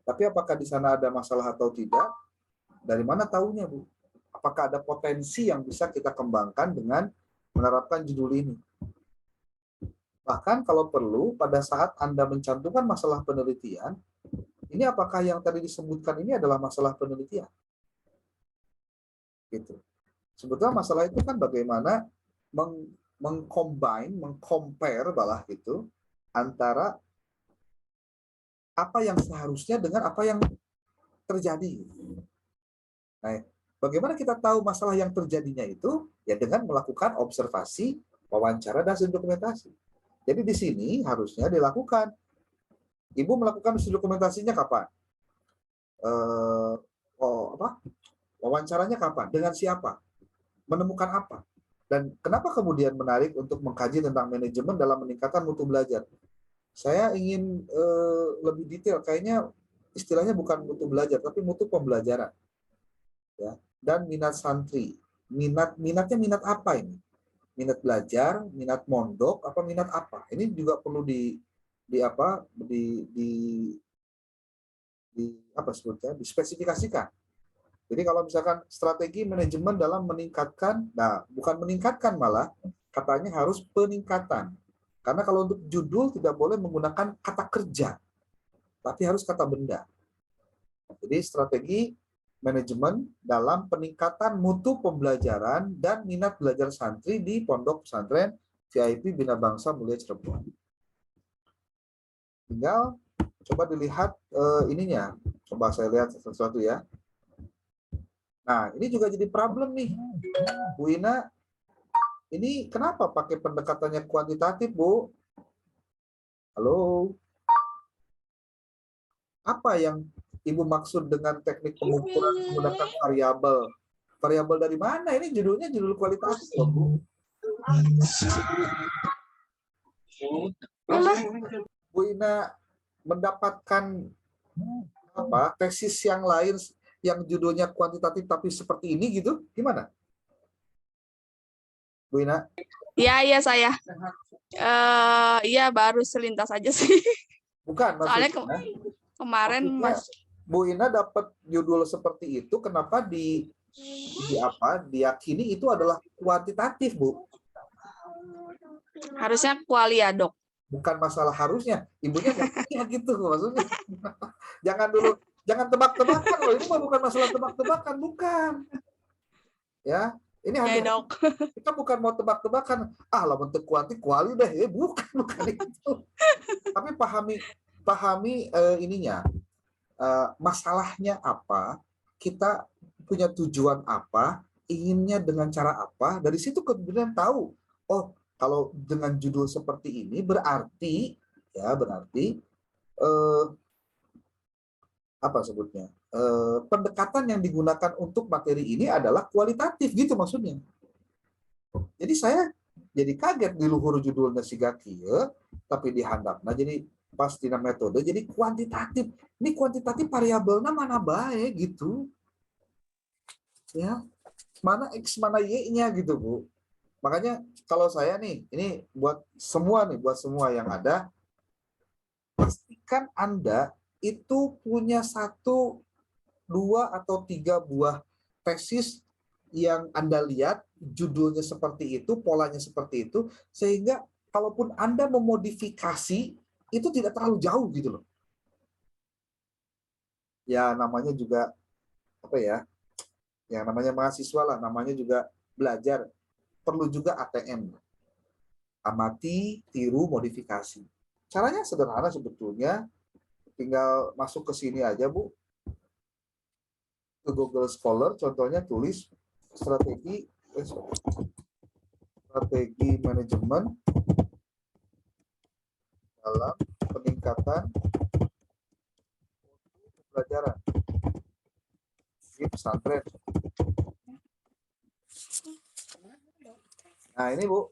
Tapi apakah di sana ada masalah atau tidak? Dari mana tahunya, Bu? Apakah ada potensi yang bisa kita kembangkan dengan menerapkan judul ini? Bahkan kalau perlu, pada saat Anda mencantumkan masalah penelitian, ini apakah yang tadi disebutkan ini adalah masalah penelitian? Gitu. Sebetulnya masalah itu kan bagaimana meng-compare balah gitu, antara apa yang seharusnya dengan apa yang terjadi. Nah, bagaimana kita tahu masalah yang terjadinya itu? Ya dengan melakukan observasi, wawancara, dan studi dokumentasi. Jadi di sini harusnya dilakukan. Ibu melakukan studi dokumentasinya kapan? Wawancaranya kapan? Dengan siapa? Menemukan apa? Dan kenapa kemudian menarik untuk mengkaji tentang manajemen dalam meningkatkan mutu belajar? Saya ingin lebih detail. Kayaknya istilahnya bukan mutu belajar, tapi mutu pembelajaran. Ya. Dan minat santri. Minatnya minat apa ini? Minat belajar, minat mondok, apa minat apa? Ini juga perlu dispesifikasikan. Jadi kalau misalkan strategi manajemen dalam meningkatkan, nah bukan meningkatkan malah, katanya harus peningkatan. Karena kalau untuk judul tidak boleh menggunakan kata kerja, tapi harus kata benda. Jadi strategi manajemen dalam peningkatan mutu pembelajaran dan minat belajar santri di Pondok Pesantren VIP Bina Bangsa Mulia Cirebon. Tinggal coba dilihat ininya. Coba saya lihat sesuatu ya. Nah, ini juga jadi problem nih. Bu Ina, ini kenapa pakai pendekatannya kuantitatif, Bu? Halo? Apa yang Ibu maksud dengan teknik pengukuran menggunakan variabel? Variabel dari mana? Ini judulnya judul kualitatif, Bu. Bu Ina mendapatkan apa tesis yang lain yang judulnya kuantitatif tapi seperti ini gitu? Gimana? Bu Ina? Iya saya. Iya baru selintas aja sih. Bukan, Soalnya maksudnya, kemarin maksudnya, Bu Ina dapat judul seperti itu, kenapa diyakini itu adalah kuantitatif, Bu? harusnya kualia, Dok. Bukan masalah harusnya, ibunya nggak gitu maksudnya. Jangan tebak-tebakan loh, ini mah bukan masalah tebak-tebakan, bukan. Ya, ini hanya kita bukan mau tebak-tebakan. Lah bentuk kuali deh, bukan itu. Tapi pahami ininya. Masalahnya apa, kita punya tujuan apa, inginnya dengan cara apa, dari situ kemudian tahu, oh kalau dengan judul seperti ini berarti apa sebutnya, pendekatan yang digunakan untuk materi ini adalah kualitatif gitu maksudnya. Jadi saya jadi kaget di luhur judulnya Sigaki ya, tapi dihandapnya jadi pas tina metode jadi kuantitatif. Ini kuantitatif variabelnya mana baik gitu. Ya. Mana X mana Y-nya gitu, Bu. Makanya kalau saya nih, ini buat semua yang ada, pastikan Anda itu punya 1, 2, atau 3 buah tesis yang Anda lihat, judulnya seperti itu, polanya seperti itu, sehingga kalaupun Anda memodifikasi, itu tidak terlalu jauh gitu loh. Ya namanya juga, apa ya, yang namanya mahasiswa lah, namanya juga belajar, perlu juga ATM. Amati, tiru, modifikasi. Caranya sederhana sebetulnya, tinggal masuk ke sini aja Bu, ke Google Scholar, contohnya tulis strategi manajemen dalam peningkatan pembelajaran di pesantren. Nah ini Bu,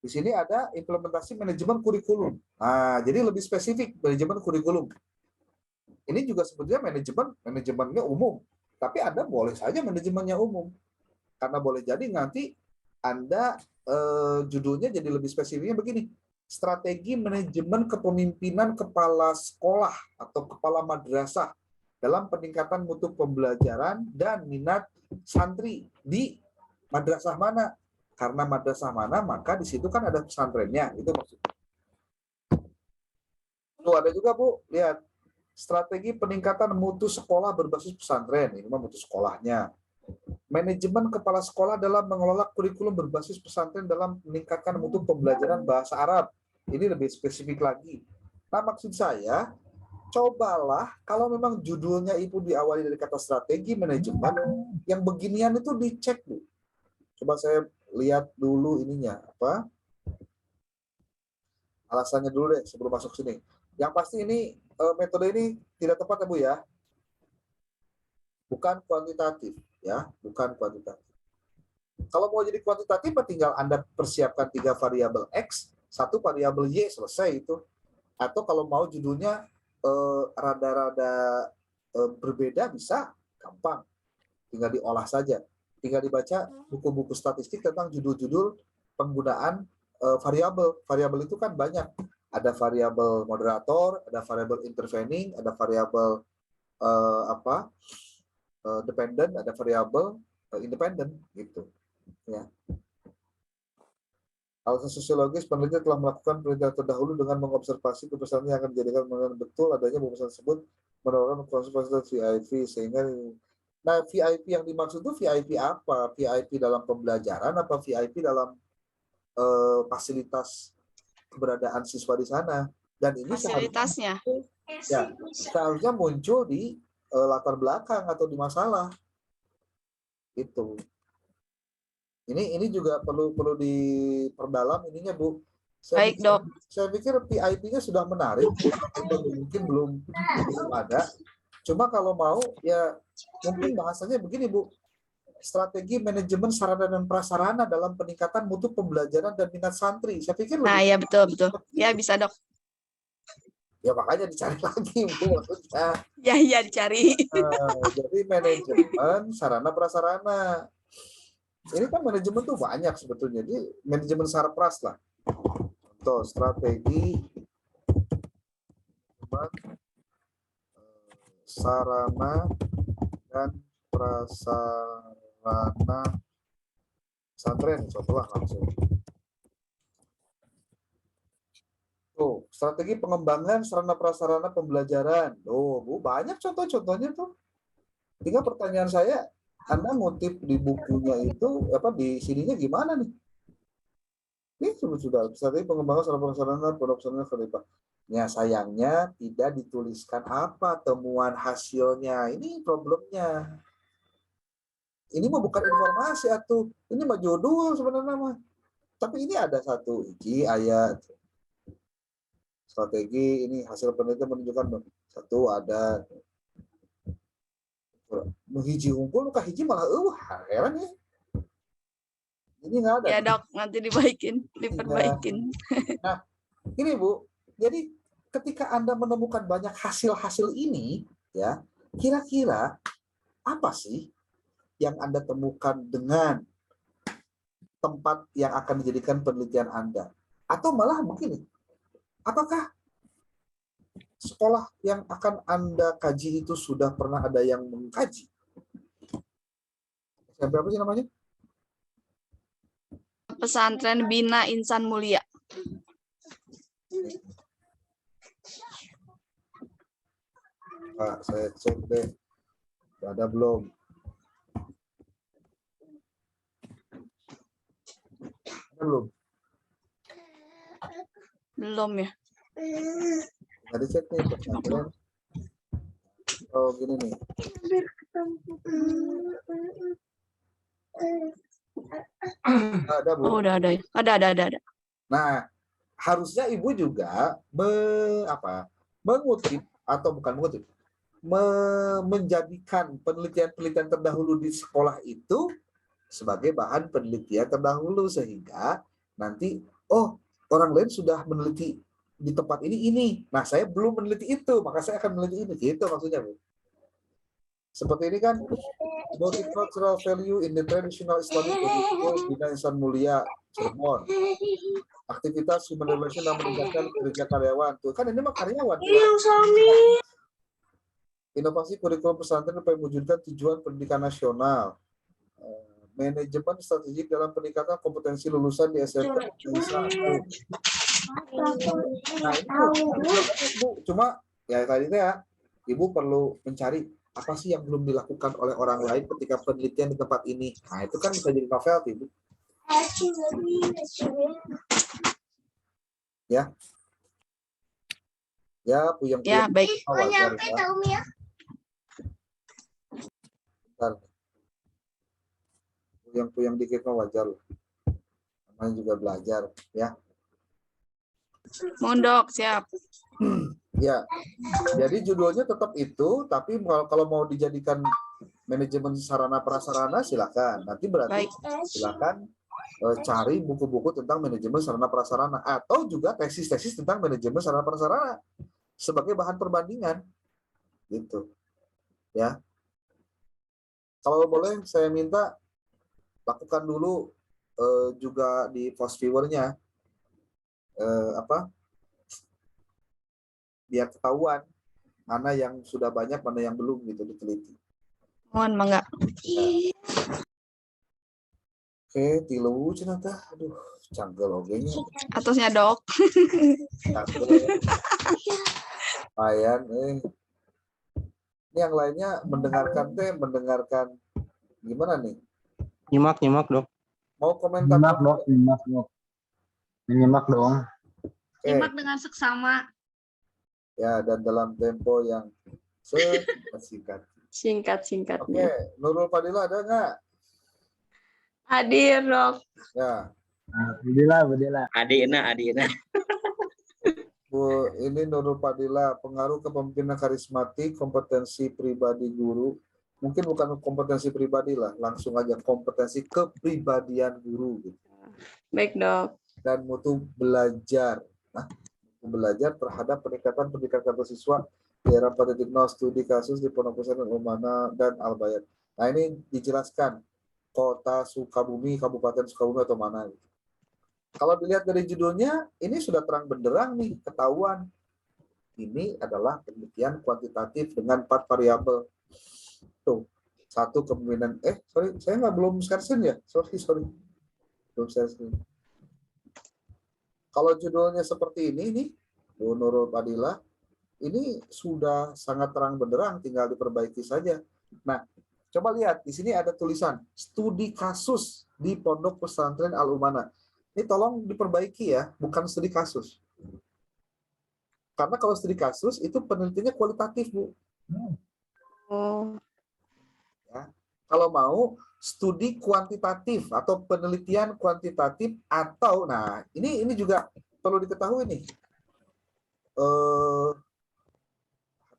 di sini ada implementasi manajemen kurikulum. Nah jadi lebih spesifik manajemen kurikulum. Ini juga sebetulnya manajemennya umum, tapi Anda boleh saja manajemennya umum, karena boleh jadi nanti Anda judulnya jadi lebih spesifiknya begini, strategi manajemen kepemimpinan kepala sekolah atau kepala madrasah dalam peningkatan mutu pembelajaran dan minat santri di madrasah mana. Karena madrasah mana, maka di situ kan ada pesantrennya, itu maksudnya. Tuh ada juga Bu, lihat. Strategi peningkatan mutu sekolah berbasis pesantren, ini mah mutu sekolahnya. Manajemen kepala sekolah dalam mengelola kurikulum berbasis pesantren dalam meningkatkan mutu pembelajaran bahasa Arab. Ini lebih spesifik lagi. Nah, maksud saya, cobalah kalau memang judulnya itu diawali dari kata strategi manajemen, yang beginian itu dicek, Bu. Coba saya lihat dulu ininya, apa? Alasannya dulu deh sebelum masuk sini. Yang pasti ini metode ini tidak tepat ya Bu ya. Bukan kuantitatif ya, bukan kuantitatif. Kalau mau jadi kuantitatif tinggal Anda persiapkan 3 variabel X, 1 variabel Y, selesai itu. Atau kalau mau judulnya rada-rada berbeda bisa, gampang. Tinggal diolah saja. Tinggal dibaca buku-buku statistik tentang judul-judul penggunaan variabel. Variabel itu kan banyak. Ada variabel moderator, ada variabel intervening, ada variabel dependent, ada variabel independen gitu. Ya. Alasan sosiologis, peneliti telah melakukan penelitian terdahulu dengan mengobservasi kebesaran yang akan dijadikan mengenai betul adanya pembesaran tersebut menawarkan fasilitas VIP sehingga. Nah, VIP yang dimaksud itu VIP apa? VIP dalam pembelajaran apa VIP dalam fasilitas keberadaan siswa di sana, dan ini Fasilitasnya. seharusnya muncul di latar belakang atau di masalah itu. Ini juga perlu diperdalam ininya Bu. Baik Dok. Saya pikir PIP-nya sudah menarik, mungkin belum ada. Cuma kalau mau ya mungkin bahasanya begini Bu. Strategi manajemen sarana dan prasarana dalam peningkatan mutu pembelajaran dan minat santri. Saya pikir Nah, ya betul. Ya bisa Dok. Ya makanya dicari lagi Bu maksudnya. Ya dicari. Jadi manajemen sarana prasarana. Ini kan manajemen tuh banyak sebetulnya. Jadi manajemen sarpras lah. Contoh strategi sarana dan prasarana pesantren, contoh langsung. Tuh, strategi pengembangan sarana prasarana pembelajaran. Oh, Bu, banyak contoh-contohnya tuh. Tinggal pertanyaan saya, Anda ngutip di bukunya itu, di sininya gimana nih? Ini sudah strategi pengembangan sarana prasarana pembelajaran. Ya, sayangnya tidak dituliskan apa temuan hasilnya. Ini problemnya. Ini mah bukan informasi atuh. Ini mah judul sebenarnya mah. Tapi ini ada satu ayat strategi ini hasil penelitian menunjukkan satu ada hiji hunkul kah hiji malah heran ya. Ini nggak ada. Ya Dok, nanti diperbaikin. Nah, ini Bu. Jadi ketika Anda menemukan banyak hasil-hasil ini, ya, kira-kira apa sih yang Anda temukan dengan tempat yang akan dijadikan penelitian Anda? Atau malah begini, apakah sekolah yang akan Anda kaji itu sudah pernah ada yang mengkaji? SMP apa sih namanya? Pesantren Bina Insan Mulia. Pak, saya cek deh. Ada belum? Ada belum? Belum ya? Tadi cek nih pesantren. Oh gini nih. Ada Bu. Oh, udah ada ya. Ada. Nah, harusnya ibu juga mengutip atau bukan mengutip, menjadikan penelitian-penelitian terdahulu di sekolah itu sebagai bahan penelitian terdahulu sehingga nanti orang lain sudah meneliti di tempat ini. Nah, saya belum meneliti itu, maka saya akan meneliti ini. Gitu maksudnya, Bu. Seperti ini kan, multicultural value in the traditional Islamic curriculum Bina Insan Mulia Cirebon. Aktivitas human relation dan meningkatkan kerja karyawan. Tuh kan ini mah karyawan. Inovasi kurikulum pesantren untuk mewujudkan tujuan pendidikan nasional. Manajemen strategik dalam peningkatan kompetensi lulusan di SMP. Nah, Bu, cuma ya tadi ya, Ibu perlu mencari apa sih yang belum dilakukan oleh orang lain ketika penelitian di tempat ini. Nah, itu kan bisa jadi novel, Ibu. Ya. Ya, puyeng. Ya, baik. Wajar, ya. Puyeng dikit mah wajar. Namanya juga belajar, ya. Mondok, siap. Ya, jadi judulnya tetap itu, tapi kalau mau dijadikan manajemen sarana prasarana silakan. Nanti berarti silakan cari buku-buku tentang manajemen sarana prasarana atau juga tesis-tesis tentang manajemen sarana prasarana sebagai bahan perbandingan, gitu. Ya, kalau boleh saya minta lakukan dulu juga di post viewernya biar ketahuan mana yang sudah banyak, mana yang belum gitu diteliti. Mohon mangga. Oke, tilu cenah tah. Aduh, canggel ogenya. Atasnya dok. Canggel. Ayan, Ini yang lainnya mendengarkan gimana nih? Nyimak dok. Mau komentar? Menyimak dong. Nyimak dengan seksama. Ya, dan dalam tempo yang singkat. Singkat-singkatnya. Oke, Nurul Fadila ada nggak? Hadir, dok. Ya. Budila. Adina. Bu, ini Nurul Fadila, pengaruh kepemimpinan karismatik, kompetensi pribadi guru. Mungkin bukan kompetensi pribadi lah, langsung aja kompetensi kepribadian guru. Gitu. Baik, dok. Dan mutu belajar. Belajar terhadap peningkatan pendidikan siswa di era 4.0 studi kasus di Pondok Pesantren Al-Ummana dan Al-Bayat. Nah, ini dijelaskan kota Sukabumi, Kabupaten Sukabumi atau mana. Kalau dilihat dari judulnya, ini sudah terang benderang nih, ketahuan. Ini adalah penelitian kuantitatif dengan 4 variabel. Tuh, satu kepemimpinan. Saya belum sharing ya? Sorry. Belum sharing. Kalau judulnya seperti ini nih, Bu Nurul Fadila, ini sudah sangat terang benderang, tinggal diperbaiki saja. Nah, coba lihat, di sini ada tulisan studi kasus di Pondok Pesantren Al-Ummana. Ini tolong diperbaiki ya, bukan studi kasus. Karena kalau studi kasus, itu penelitiannya kualitatif, Bu. Oh. Ya. Kalau mau, studi kuantitatif atau penelitian kuantitatif atau, nah ini juga perlu diketahui nih.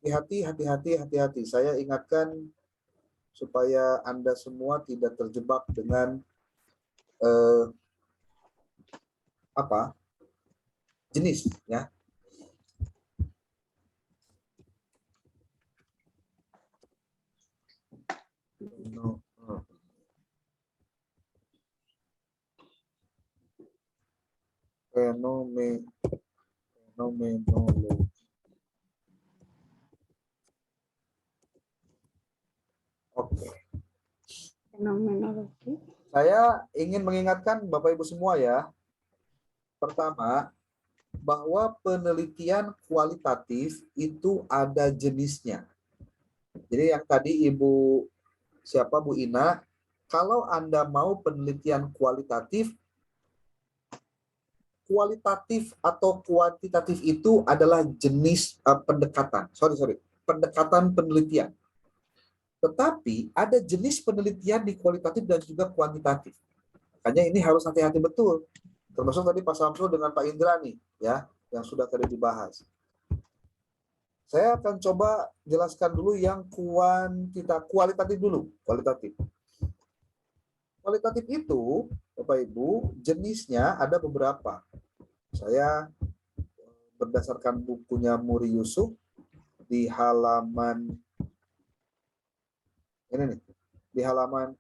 Hati-hati. Saya ingatkan supaya Anda semua tidak terjebak dengan jenis, ya. Fenomenologi. Oke. Fenomenologi. Saya ingin mengingatkan Bapak Ibu semua ya. Pertama, bahwa penelitian kualitatif itu ada jenisnya. Jadi yang tadi Ibu siapa Bu Ina, kalau Anda mau penelitian kualitatif atau kuantitatif itu adalah jenis pendekatan. Pendekatan penelitian. Tetapi ada jenis penelitian di kualitatif dan juga kuantitatif. Makanya ini harus hati-hati betul. Termasuk tadi Pak Samsul dengan Pak Indra nih, ya, yang sudah tadi dibahas. Saya akan coba jelaskan dulu yang kualitatif dulu, kualitatif. Kualitatif itu, Bapak Ibu, jenisnya ada beberapa. Saya berdasarkan bukunya Muri Yusuf di halaman ini nih, di halaman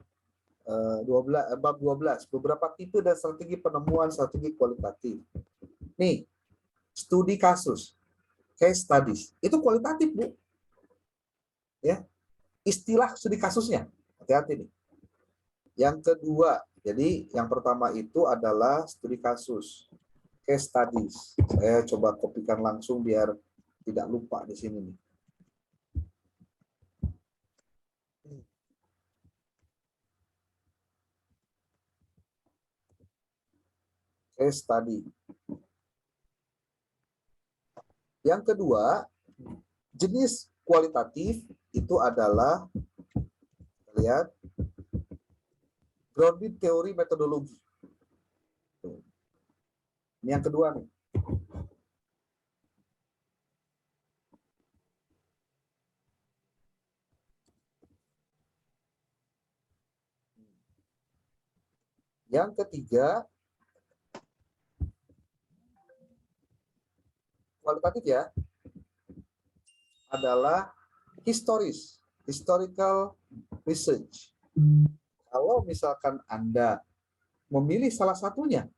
12 bab 12, beberapa tipe dan strategi penemuan strategi kualitatif. Nih, studi kasus, case studies, itu kualitatif, Bu. Ya. Istilah studi kasusnya. Hati-hati nih. Yang kedua, jadi yang pertama itu adalah studi kasus, case studies. Saya coba kopikan langsung biar tidak lupa di sini nih. Case study. Yang kedua, jenis kualitatif itu adalah, lihat, grounded teori metodologi. Ini yang kedua nih. Yang ketiga, kualitatif ya, adalah historical research. Kalau misalkan Anda memilih salah satunya,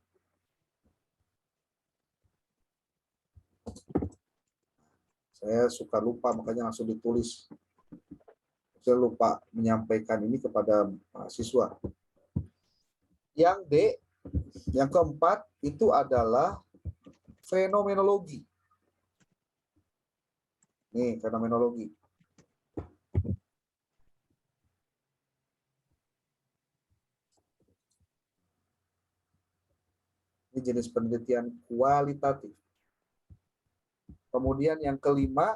saya suka lupa makanya langsung ditulis. Saya lupa menyampaikan ini kepada mahasiswa. Yang D, yang keempat itu adalah fenomenologi. Nih, fenomenologi. Ini jenis penelitian kualitatif. Kemudian yang kelima,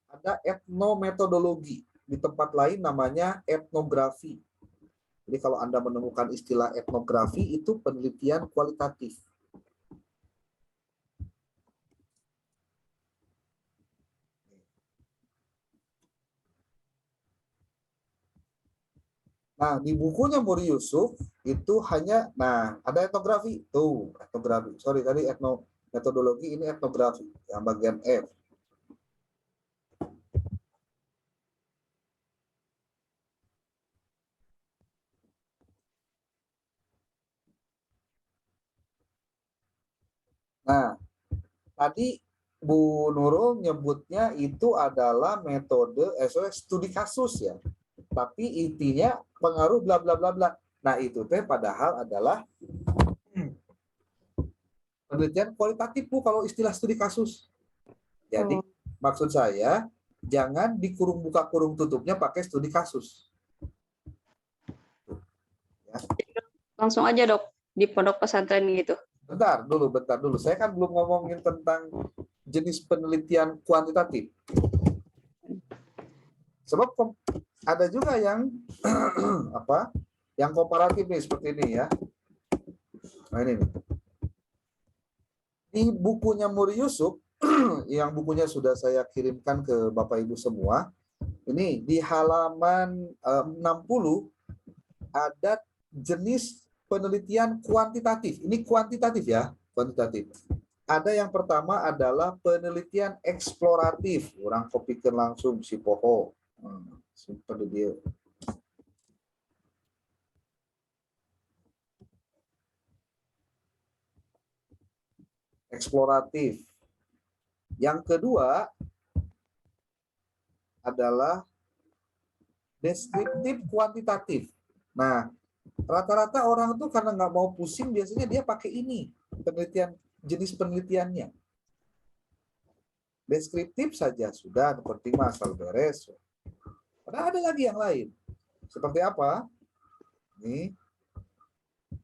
ada etnometodologi. Di tempat lain namanya etnografi. Jadi kalau Anda menemukan istilah etnografi, itu penelitian kualitatif. Nah, di bukunya Muri Yusuf itu hanya, nah, ada etnografi. Tuh, etnografi. Sorry, tadi etnometodologi, ini etnografi. Yang bagian F. Nah, tadi Bu Nurul nyebutnya itu adalah metode studi kasus ya. Tapi intinya pengaruh bla bla bla bla. Nah, itu teh padahal adalah penelitian kualitatif Bu kalau istilah studi kasus. Jadi maksud saya jangan dikurung buka kurung tutupnya pakai studi kasus. Ya. Langsung aja dok di pondok pesantren gitu. Bentar dulu. Saya kan belum ngomongin tentang jenis penelitian kuantitatif. Sebab ada juga yang apa? Yang komparatif nih seperti ini ya. Nah ini nih. Di bukunya Muri Yusuf yang bukunya sudah saya kirimkan ke Bapak Ibu semua. Ini di halaman 60 ada jenis penelitian kuantitatif. Ini kuantitatif ya, kuantitatif. Ada yang pertama adalah penelitian eksploratif. Orang kopikan langsung si poho. Seperti dia. Eksploratif. Yang kedua, adalah deskriptif kuantitatif. Nah, rata-rata orang tuh karena nggak mau pusing, biasanya dia pakai ini, jenis penelitiannya. Deskriptif saja sudah, penting asal beres. Padahal ada lagi yang lain. Seperti apa? Ini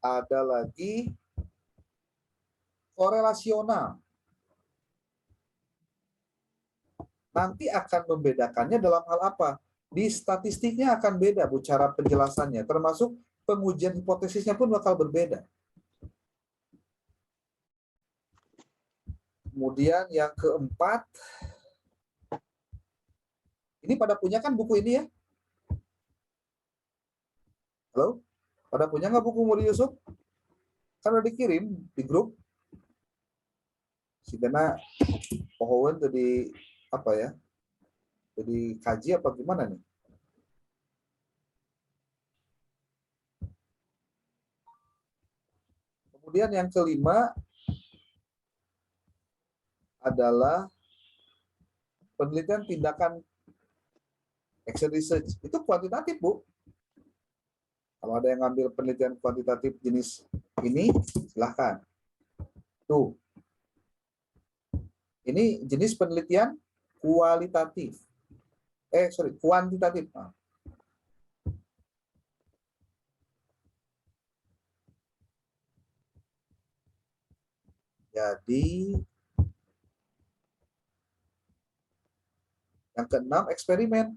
ada lagi korelasional. Nanti akan membedakannya dalam hal apa? Di statistiknya akan beda, Bu, cara penjelasannya. Termasuk pengujian hipotesisnya pun bakal berbeda. Kemudian yang keempat, ini pada punya kan buku ini ya? Halo? Pada punya nggak buku Muri Yusuf? Kan udah dikirim di grup. Si Dana Pohowen tadi apa ya? Jadi kaji apa gimana nih? Kemudian yang kelima adalah penelitian tindakan action research. Itu kuantitatif, Bu. Kalau ada yang ngambil penelitian kuantitatif jenis ini, silahkan. Tuh. Ini jenis penelitian kualitatif. Kuantitatif. Jadi yang keenam, eksperimen.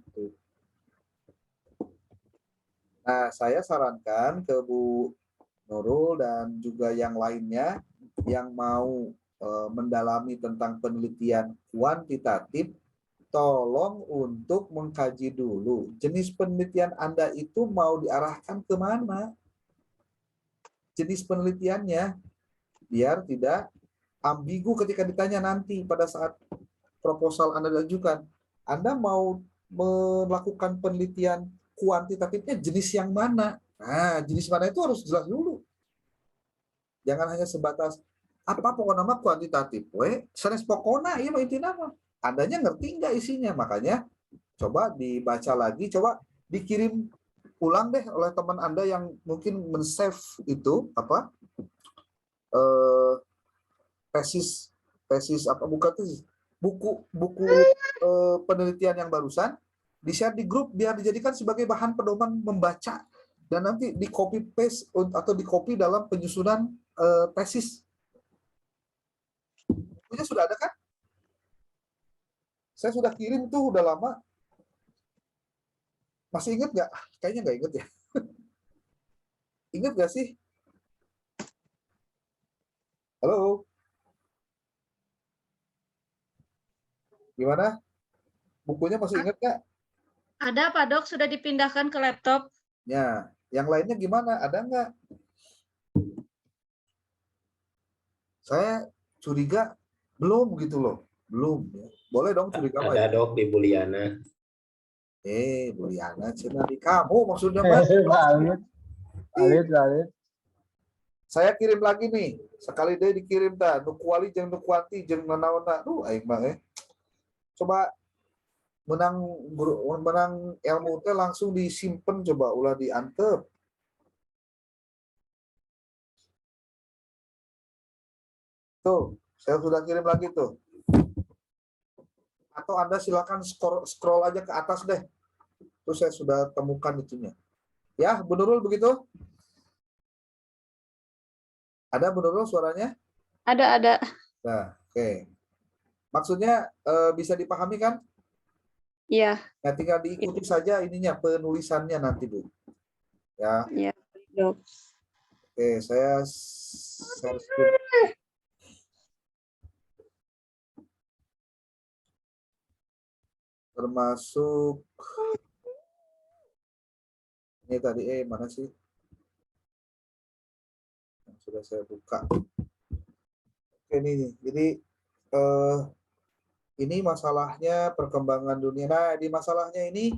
Nah, saya sarankan ke Bu Nurul dan juga yang lainnya yang mau mendalami tentang penelitian kuantitatif, tolong untuk mengkaji dulu jenis penelitian Anda itu mau diarahkan ke mana. Jenis penelitiannya, biar tidak ambigu ketika ditanya nanti pada saat proposal Anda diajukan. Anda mau melakukan penelitian kuantitatifnya jenis yang mana? Nah, jenis mana itu harus jelas dulu. Jangan hanya sebatas apa pokok nama kuantitatif. Sanes pokona, iya inti nama. Andanya ngerti nggak isinya? Makanya coba dibaca lagi, coba dikirim ulang deh oleh teman Anda yang mungkin men-save itu apa? Tesis apa bukan tesis? Buku penelitian yang barusan di-share di grup biar dijadikan sebagai bahan pedoman membaca dan nanti di copy paste atau di copy dalam penyusunan tesis. Bukunya sudah ada kan? Saya sudah kirim tuh udah lama. Masih ingat nggak? Kayaknya nggak ingat ya. Ingat nggak sih? Halo? Gimana? Bukunya masih ingat nggak? Ada Pak Dok, sudah dipindahkan ke laptop. Ya, yang lainnya gimana? Ada nggak? Saya curiga belum gitu loh. Belum. Ya. Boleh dong curiga. Ada Dok di Buliana. Buliana, cina di kamu maksudnya Mas? Valid. Saya kirim lagi nih. Sekali deh dikirim ta. Nu kuali jeung nu kuanti jeung nanaona. Aing mah Coba menang ilmu teh langsung disimpan, coba ulah diantep. Tuh, saya sudah kirim lagi tuh. Atau Anda silakan scroll aja ke atas deh. Terus saya sudah temukan itunya. Ya, Bu Nurul begitu? Ada Bu Nurul suaranya? Ada. Nah, oke. Maksudnya bisa dipahami kan? Iya. Nah, tinggal diikuti saja ininya penulisannya nanti, Bu. Ya. Iya, Dok. Oke, saya share screen. Termasuk ini tadi mana sih? Yang sudah saya buka. Oke, ini. Jadi ini masalahnya perkembangan dunia. Nah, di masalahnya ini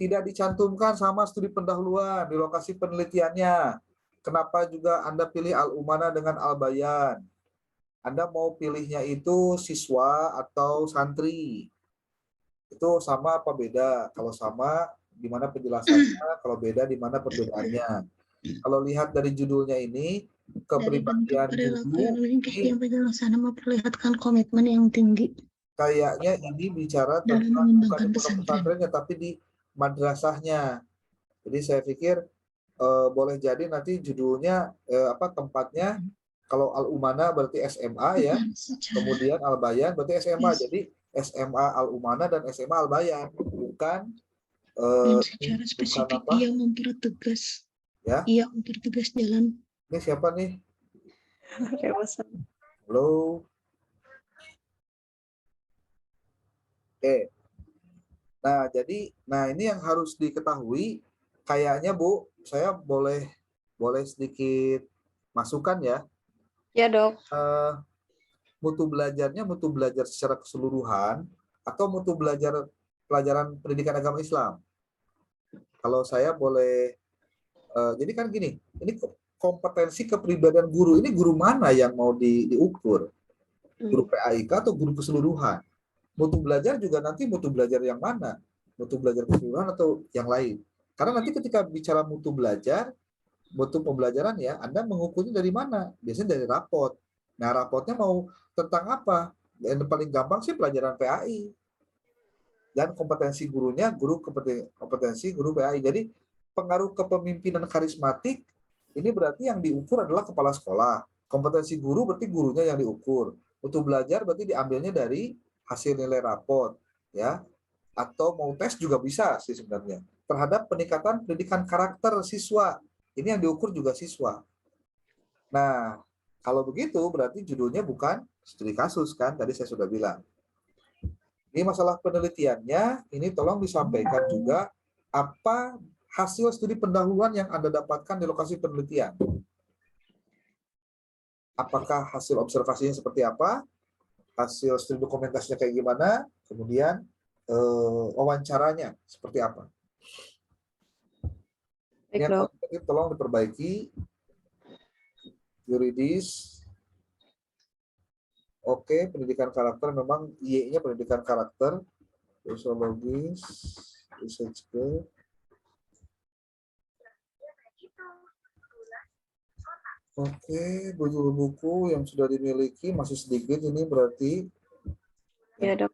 tidak dicantumkan sama studi pendahuluan di lokasi penelitiannya. Kenapa juga Anda pilih Al-Umana dengan Al-Bayan? Anda mau pilihnya itu siswa atau santri? Itu sama apa beda? Kalau sama, di mana penjelasannya? Kalau beda, di mana perbedaannya? Kalau lihat dari judulnya ini, Dari bentuk kepribadian perilaku guru yang lincah ini yang penjelasannya memperlihatkan komitmen yang tinggi kayaknya ini bicara dalam tentang bukan mengembangkan di pondok pesantren. pesantrennya, tapi di madrasahnya. Jadi saya pikir boleh jadi nanti judulnya tempatnya kalau Al-Umana berarti SMA ya, Bukan secara kemudian Al-Bayan berarti SMA. Yes. Jadi SMA Al-Umana dan SMA Al-Bayan, bukan dan secara spesifik apa? ia mempertegas Ya. ia mempertegas jalan. Ini siapa nih? Halo. Oke. Nah ini yang harus diketahui. Kayaknya Bu, saya boleh sedikit masukan ya. Ya, Dok. Mutu belajar secara keseluruhan atau mutu belajar pelajaran pendidikan agama Islam. Kalau saya boleh, jadi kan gini, ini kompetensi kepribadian guru, ini guru mana yang mau diukur? Guru PAIK atau guru keseluruhan? Mutu belajar juga nanti mutu belajar yang mana? Mutu belajar keseluruhan atau yang lain? Karena nanti ketika bicara mutu belajar, mutu pembelajaran ya, Anda mengukurnya dari mana? Biasanya dari rapot. Nah, rapotnya mau tentang apa? Yang paling gampang sih pelajaran PAI. Dan kompetensi gurunya, kompetensi guru PAI. Jadi, pengaruh kepemimpinan karismatik, ini berarti yang diukur adalah kepala sekolah. Kompetensi guru berarti gurunya yang diukur. Mutu belajar berarti diambilnya dari hasil nilai rapot. Ya, atau mau tes juga bisa sih sebenarnya. Terhadap peningkatan pendidikan karakter siswa. Ini yang diukur juga siswa. Nah, kalau begitu berarti judulnya bukan studi kasus kan, tadi saya sudah bilang. Ini masalah penelitiannya, ini tolong disampaikan juga apa hasil studi pendahuluan yang Anda dapatkan di lokasi penelitian. Apakah hasil observasinya seperti apa, hasil studi dokumentasinya kayak gimana, kemudian wawancaranya seperti apa. Yang tolong diperbaiki. Yuridis, oke, pendidikan karakter memang Y-nya pendidikan karakter, sosiologis, research skill. Oke, buku yang sudah dimiliki masih sedikit, ini berarti Ya, Dok.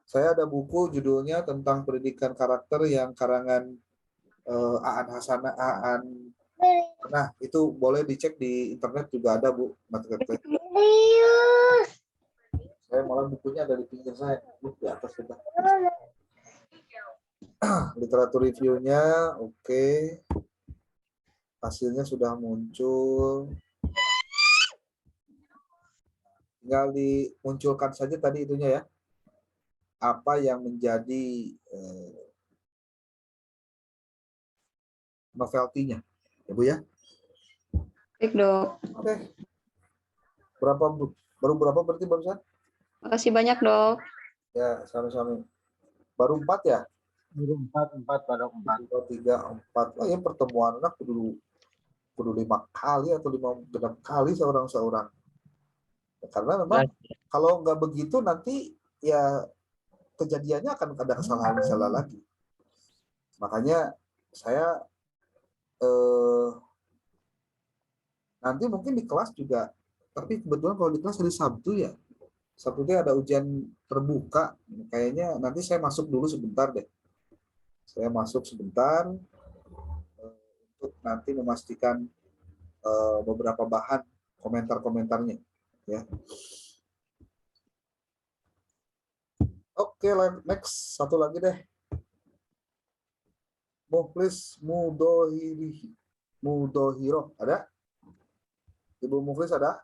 Saya ada buku judulnya tentang pendidikan karakter yang karangan Aan Hasanah, nah itu boleh dicek di internet juga ada Bu. Saya malah bukunya ada di pinggir saya, di atas kita. Literatur reviewnya, oke. Hasilnya sudah muncul. Tinggal dimunculkan saja tadi itunya ya. Apa yang menjadi novelty-nya, ya Bu ya. Baik, Dok. Oke. Baru berapa berarti barusan? Makasih banyak, Dok. Ya, sama-sama. Baru 4 ya? Baru 4 pada 4. 3, 4. Oh ya, pertemuan anak kudu 5 kali atau 6 kali seorang. Karena memang kalau nggak begitu nanti ya kejadiannya akan ada kesalahan lagi. Makanya saya nanti mungkin di kelas juga, tapi kebetulan kalau di kelas hari Sabtu ya, Sabtunya ada ujian terbuka, kayaknya nanti saya masuk dulu sebentar deh. Saya masuk sebentar untuk nanti memastikan beberapa bahan komentar-komentarnya ya. Oke, next satu lagi deh. Muflis Mudohiro ada? Ibu Muflis ada?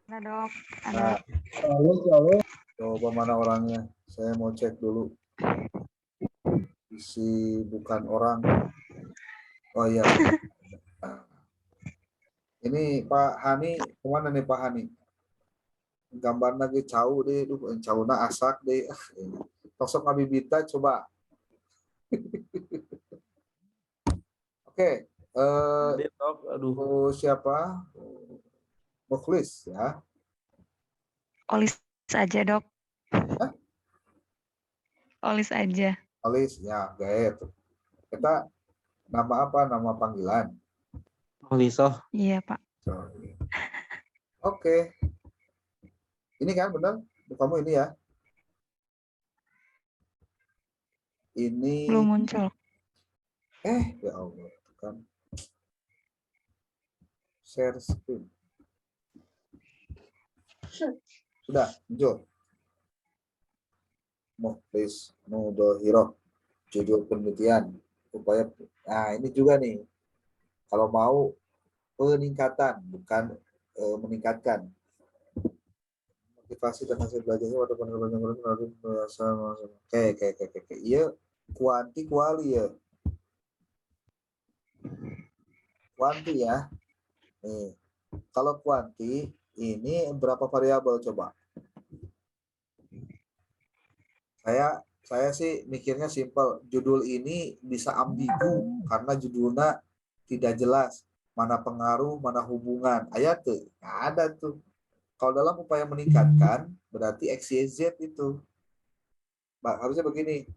Ada Dok. Nah, Halo. coba mana orangnya? Saya mau cek dulu. Isi bukan orang. Oh iya. Ini Pak Hani, kemana nih Pak Hani? Gambarnya ge cau deh, cauna asak deh. Tosok ngabibita coba. Oke. Siapa? Mukhlis ya. Olis aja Dok. Olis aja. Alis, ya, gaya itu. Kita nama apa? Nama panggilan. Moliso. Iya, Pak. Oke. Ini kan benar? Kamu ini ya? Ini. Belum muncul. Ya Allah, itu kan. Share screen. Sudah, muncul. Mukhlis Nudohiro, judul penelitian upaya. Nah, ini juga nih. Kalau mau peningkatan, bukan meningkatkan. Motivasi dan hasil belajarnya pada penelitian Oke. Iya, kuanti kuali ya. Kuanti ya. Nih, kalau kuanti ini berapa variabel coba? Saya sih mikirnya simpel. Judul ini bisa ambigu karena judulnya tidak jelas. Mana pengaruh, mana hubungan. Ayat tuh, nggak ada tuh. Kalau dalam upaya meningkatkan, berarti X, Y, Z itu. Harusnya begini.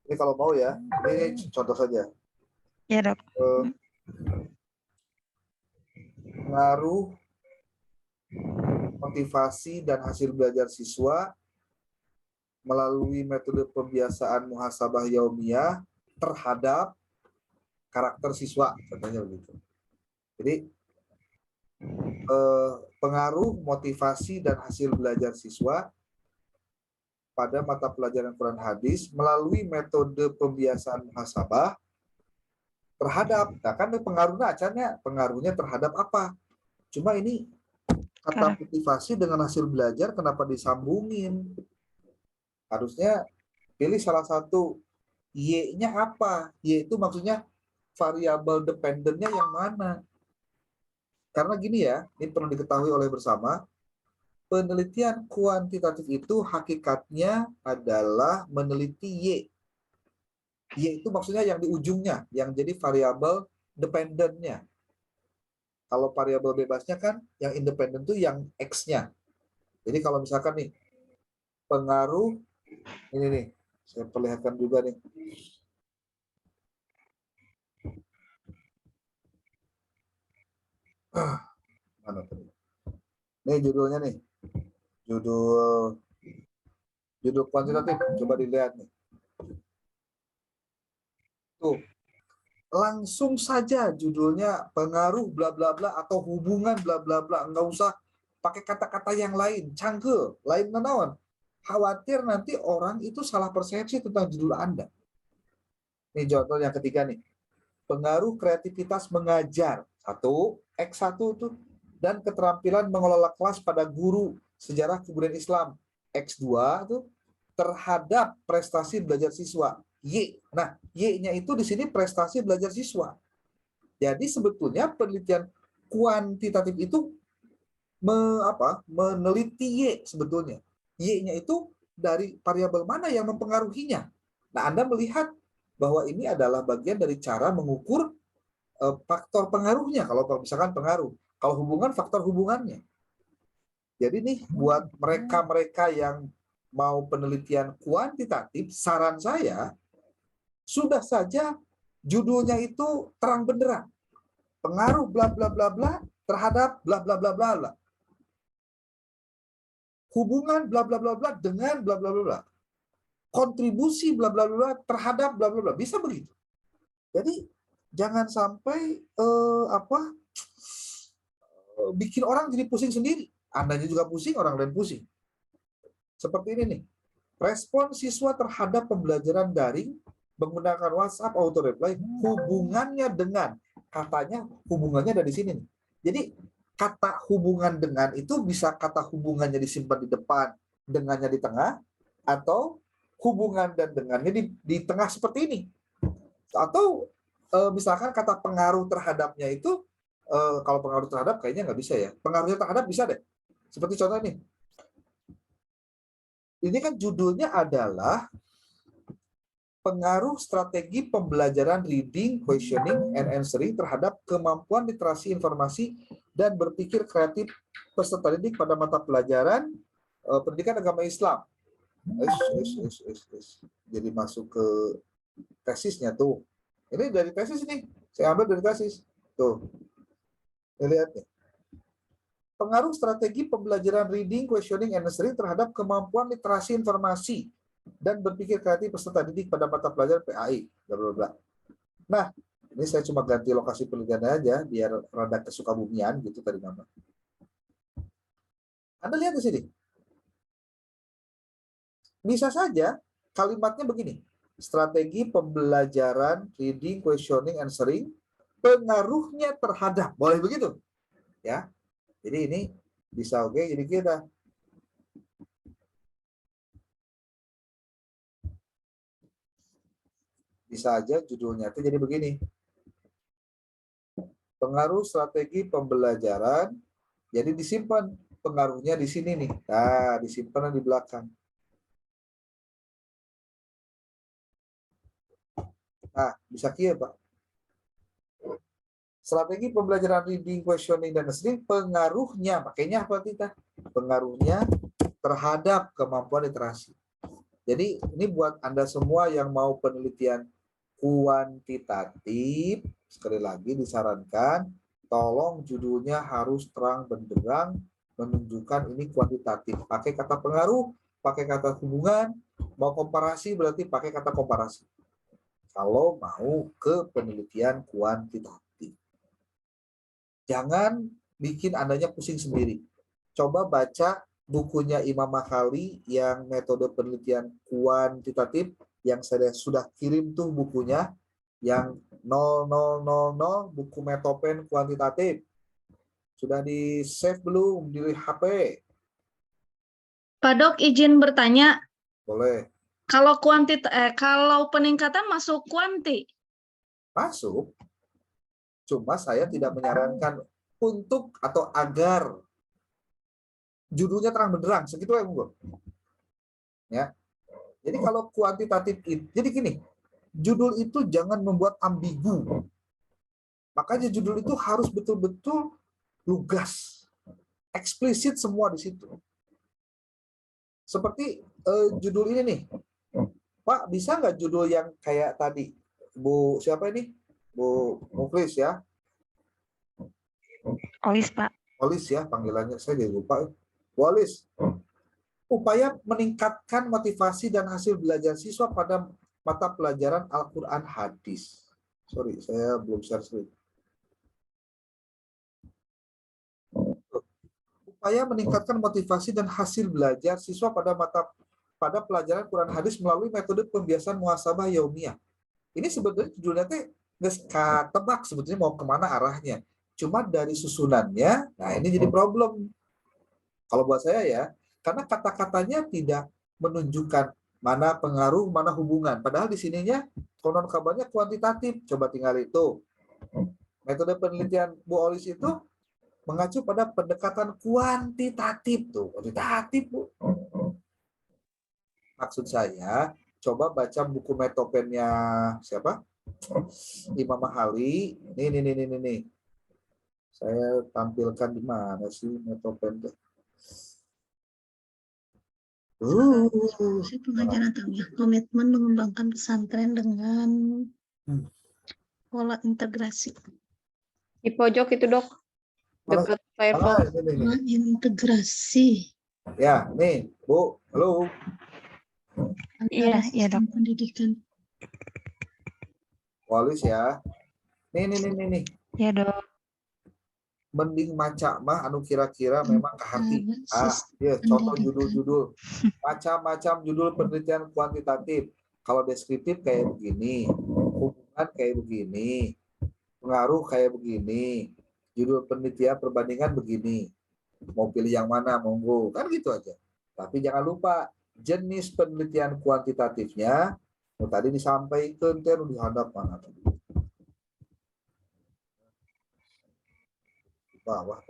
Ini kalau mau ya, ini contoh saja. Ya, Dok. Pengaruh, motivasi, dan hasil belajar siswa melalui metode pembiasaan muhasabah yaumiyah terhadap karakter siswa, contohnya begitu. Jadi pengaruh, motivasi, dan hasil belajar siswa pada mata pelajaran Quran Hadis melalui metode pembiasaan muhasabah terhadap, nah kan pengaruhnya terhadap apa? Cuma ini kata motivasi dengan hasil belajar kenapa disambungin? Harusnya pilih salah satu. Y-nya apa? Y itu maksudnya variabel dependennya yang mana? Karena gini ya, ini perlu diketahui oleh bersama, penelitian kuantitatif itu hakikatnya adalah meneliti Y. Y itu maksudnya yang di ujungnya, yang jadi variabel dependennya. Kalau variabel bebasnya kan, yang independen itu yang X-nya. Jadi kalau misalkan nih, pengaruh, ini nih, saya perlihatkan juga nih. Mana tadi? Nih judulnya nih. Judul kuantitatif. Coba dilihat nih. Tuh. Langsung saja judulnya pengaruh bla bla bla atau hubungan bla bla bla. Enggak usah pakai kata-kata yang lain. Cangkel, lain nanawan. Khawatir nanti orang itu salah persepsi tentang judul Anda. Nih contoh yang ketiga nih. Pengaruh kreativitas mengajar. 1, X1 tuh. Dan keterampilan mengelola kelas pada guru sejarah kebudayaan Islam. X2 tuh terhadap prestasi belajar siswa. Y. Nah, Y-nya itu di sini prestasi belajar siswa. Jadi sebetulnya penelitian kuantitatif itu meneliti Y sebetulnya. Y-nya itu dari variabel mana yang mempengaruhinya. Nah, Anda melihat bahwa ini adalah bagian dari cara mengukur faktor pengaruhnya. Kalau misalkan pengaruh. Kalau hubungan, faktor hubungannya. Jadi nih, buat mereka-mereka yang mau penelitian kuantitatif, saran saya, sudah saja judulnya itu terang benderang. Pengaruh bla bla bla bla terhadap bla bla bla bla bla. Hubungan bla bla bla bla dengan bla bla bla bla. Kontribusi bla bla bla terhadap bla bla bla. Bisa begitu. Jadi jangan sampai bikin orang jadi pusing sendiri. Anda juga pusing, orang lain pusing. Seperti ini nih. Respon siswa terhadap pembelajaran daring menggunakan WhatsApp auto reply, hubungannya dengan, katanya hubungannya ada di sini nih. Jadi kata hubungan dengan itu bisa kata hubungannya disimpan di depan, dengannya di tengah, atau hubungan dan dengannya di tengah seperti ini. Atau misalkan kata pengaruh terhadapnya itu, kalau pengaruh terhadap kayaknya nggak bisa ya. Pengaruhnya terhadap bisa deh. Seperti contoh nih. Ini kan judulnya adalah pengaruh strategi pembelajaran reading, questioning, and answering terhadap kemampuan literasi informasi dan berpikir kreatif peserta didik pada mata pelajaran pendidikan agama Islam. Jadi masuk ke tesisnya tuh. Ini dari tesis nih. Saya ambil dari tesis. Tuh. Ini lihat nih. Pengaruh strategi pembelajaran reading, questioning, and answering terhadap kemampuan literasi informasi dan berpikir kreatif peserta didik pada mata pelajaran PAI. Bla bla bla. Nah, ini saya cuma ganti lokasi penelitiannya aja biar rada kesukabumian gitu tadi nama. Anda lihat di sini. Bisa saja kalimatnya begini. Strategi pembelajaran reading, questioning, answering pengaruhnya terhadap. Boleh begitu? Ya. Jadi ini bisa oke. Jadi kita bisa aja judulnya itu jadi begini. Pengaruh strategi pembelajaran. Jadi disimpan pengaruhnya di sini nih. Nah, disimpan di belakang. Nah, bisa kia, Pak. Strategi pembelajaran reading, questioning, dan answering pengaruhnya, makanya apa kita? Pengaruhnya terhadap kemampuan literasi. Jadi ini buat Anda semua yang mau penelitian kuantitatif, sekali lagi disarankan, tolong judulnya harus terang benderang, menunjukkan ini kuantitatif. Pakai kata pengaruh, pakai kata hubungan, mau komparasi berarti pakai kata komparasi. Kalau mau ke penelitian kuantitatif. Jangan bikin Andanya pusing sendiri. Coba baca bukunya Imam Maghali yang metode penelitian kuantitatif yang saya sudah kirim tuh bukunya yang 0000 buku Metopen kuantitatif. Sudah di-save belum di HP? Pak Dok, izin bertanya. Boleh. Kalau kalau peningkatan masuk kuanti? Masuk. Cuma saya tidak menyarankan untuk atau agar judulnya terang benderang, segitu ya, Bung. Ya. Jadi kalau kuantitatif itu, jadi gini, judul itu jangan membuat ambigu. Makanya judul itu harus betul-betul lugas, eksplisit semua di situ. Seperti judul ini nih, Pak, bisa nggak judul yang kayak tadi, Bu siapa ini? Bu Muklis ya? Olis, Pak. Olis ya panggilannya, saya jadi lupa. Olis. Upaya meningkatkan motivasi dan hasil belajar siswa pada mata pelajaran Al-Quran Hadis. Sorry, saya belum share screen. Upaya meningkatkan motivasi dan hasil belajar siswa pada pelajaran Quran Hadis melalui metode pembiasaan muhasabah yaumiyah. Ini sebetulnya judulnya nggak tebak sebetulnya mau kemana arahnya. Cuma dari susunannya, nah ini jadi problem. Kalau buat saya ya, karena kata-katanya tidak menunjukkan mana pengaruh, mana hubungan. Padahal di sininya konon kabarnya kuantitatif. Coba tinggal itu. Metode penelitian Bu Olis itu mengacu pada pendekatan kuantitatif tuh. Kuantitatif, Bu. Maksud saya, coba baca buku Metopennya siapa? Imam Maghali. Nih. Saya tampilkan di mana sih Metopen? Saya pengajaran tahu ya, komitmen mengembangkan pesantren dengan pola integrasi. Di pojok itu, Dok. Dekat Firefox. Pola integrasi. Ya, nih, Bu. Halo. Iya, Dok. Pendidikan. Walis ya. Nih. Iya, Dok. Mending maca mah anu kira-kira memang ke hati. Ya, contoh judul-judul. Macam-macam judul penelitian kuantitatif. Kalau deskriptif kayak begini, hubungan kayak begini, pengaruh kayak begini, judul penelitian perbandingan begini. Mau pilih yang mana, monggo. Kan gitu aja. Tapi jangan lupa jenis penelitian kuantitatifnya tadi disampaikan kan di hadapan bawah.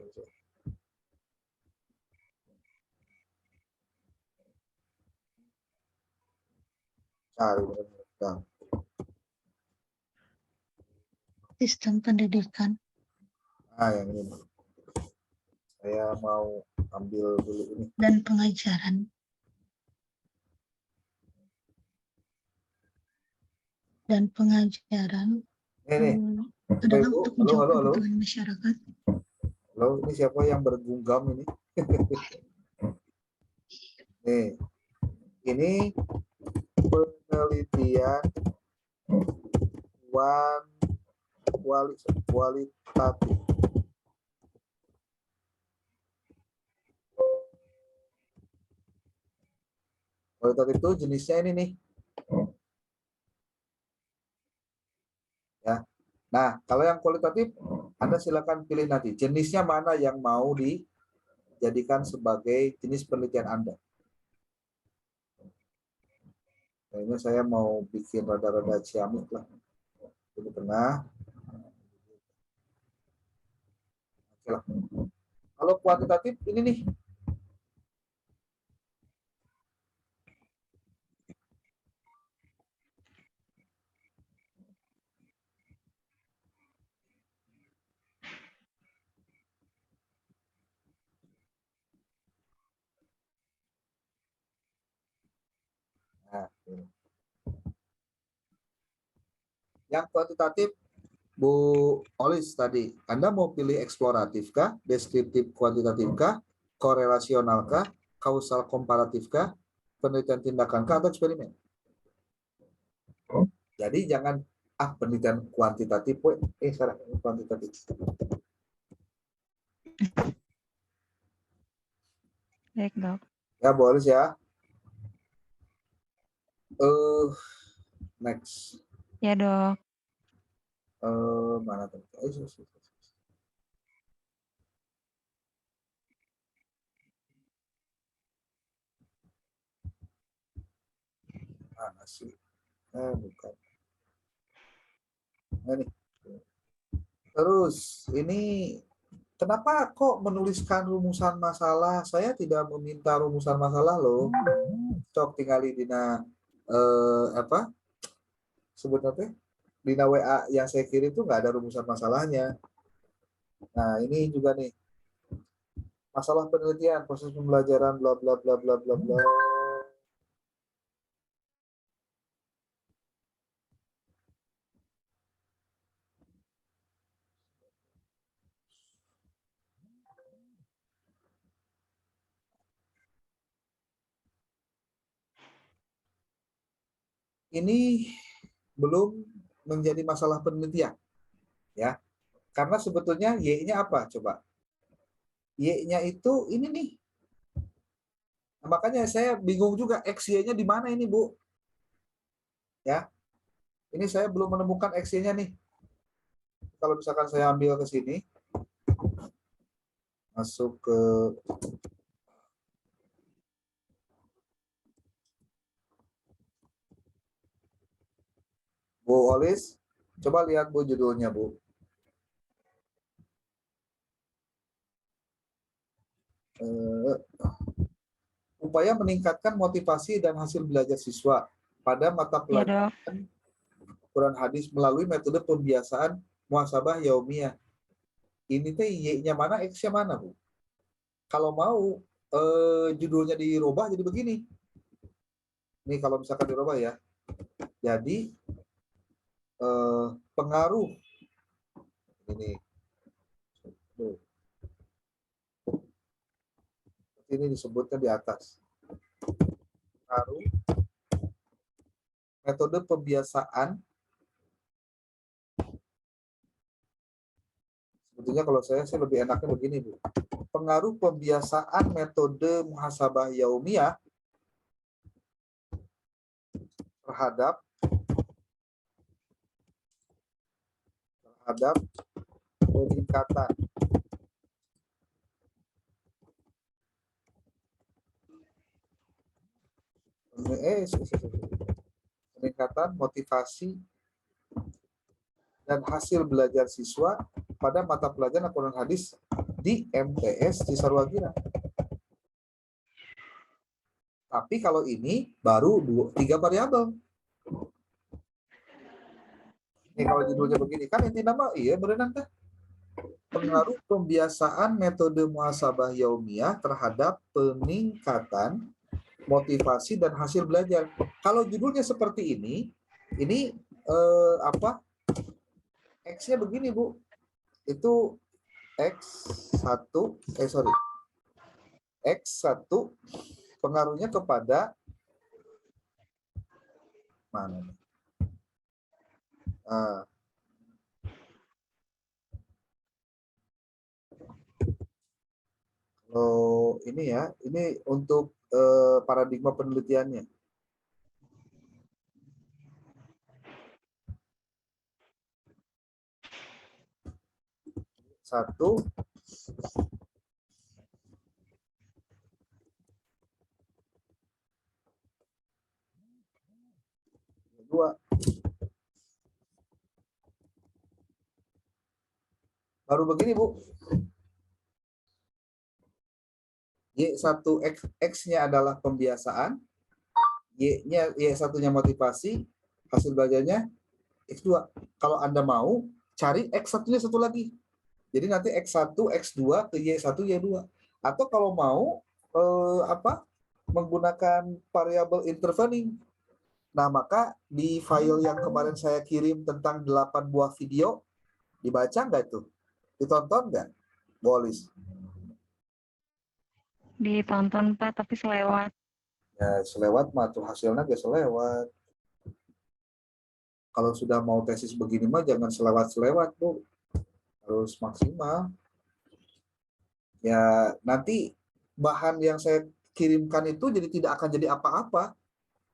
Cari sistem pendidikan. Nah, yang ini. Saya mau ambil dulu ini. Dan pengajaran. dan pengajaran Nih, adalah Ibu. untuk Halo, menjawab halo, halo. kebutuhan masyarakat. Halo, ini siapa yang bergunggam ini? Nih, ini penelitian kualitatif. Kualitatif itu jenisnya ini nih. Ya. Nah, kalau yang kualitatif, Anda silakan pilih nanti. Jenisnya mana yang mau dijadikan sebagai jenis penelitian Anda. Kayaknya saya mau bikin rada-rada ciamik lah. Di tengah. Oke lah. Kalau kuantitatif, ini nih. Nah, ini. Yang kuantitatif, Bu Olis tadi, Anda mau pilih eksploratif kah, deskriptif kuantitatif kah, korelasional kah, kausal komparatif kah, penelitian tindakan kah, atau eksperimen? Jadi jangan penelitian kuantitatif, sekarang kuantitatif. Baik, Dok. Ya, Bu Olis ya. Next. Ya, Dok. Mana tuh? Mana sih? Bukan. Nah, nih. Terus ini kenapa kok menuliskan rumusan masalah? Saya tidak meminta rumusan masalah loh. Cok tinggali dina apa? Sebutnya dina WA yang saya kirim itu nggak ada rumusan masalahnya. Nah, ini juga nih. Masalah penelitian, proses pembelajaran, bla bla bla bla bla bla. Ini belum menjadi masalah penelitian, ya. Karena sebetulnya Y-nya apa? Coba. Y-nya itu ini nih. Nah, makanya saya bingung juga X-Y-nya di mana ini, Bu? Ya. Ini saya belum menemukan X-Y-nya nih. Kalau misalkan saya ambil ke sini, masuk ke Bu Olis, coba lihat Bu judulnya, Bu. Upaya meningkatkan motivasi dan hasil belajar siswa pada mata Ya, pelajaran Dok. Quran hadis melalui metode pembiasaan muhasabah yaumiyah. Ini teh Y-nya mana, X-nya mana, Bu? Kalau mau judulnya dirubah jadi begini. Ini kalau misalkan dirubah ya. Jadi pengaruh ini. Ini disebutnya di atas. Pengaruh metode pembiasaan. Sebetulnya kalau saya sih lebih enaknya begini, Bu. Pengaruh pembiasaan metode muhasabah yaumiyah terhadap peningkatan motivasi dan hasil belajar siswa pada mata pelajaran Al-Quran hadis di MTS Cisarua-Gira. Tapi kalau ini baru 3 variabel. Ini kalau judulnya begini kan intinya mah iya berenang teh. Pengaruh pembiasaan metode muhasabah yaumiyah terhadap peningkatan motivasi dan hasil belajar. Kalau judulnya seperti ini X-nya begini, Bu. Itu X1 pengaruhnya kepada mana? Kalau ini ya, ini untuk paradigma penelitiannya. Satu, dua. Baru begini, Bu. Y1 X-nya adalah pembiasaan, Y1-nya motivasi, hasil belajarnya X2. Kalau Anda mau, cari X1-nya satu lagi. Jadi nanti X1, X2 ke Y1, Y2. Atau kalau mau menggunakan variabel intervening. Nah, maka di file yang kemarin saya kirim tentang 8 buah video, dibaca nggak itu? Ditonton nggak, Bu Olis? Ditonton Pak, tapi selewat. Ya, selewat mah tuh hasilnya gak selewat. Kalau sudah mau tesis begini mah jangan selewat-selewat, Bu. Harus maksimal. Ya, nanti bahan yang saya kirimkan itu jadi tidak akan jadi apa-apa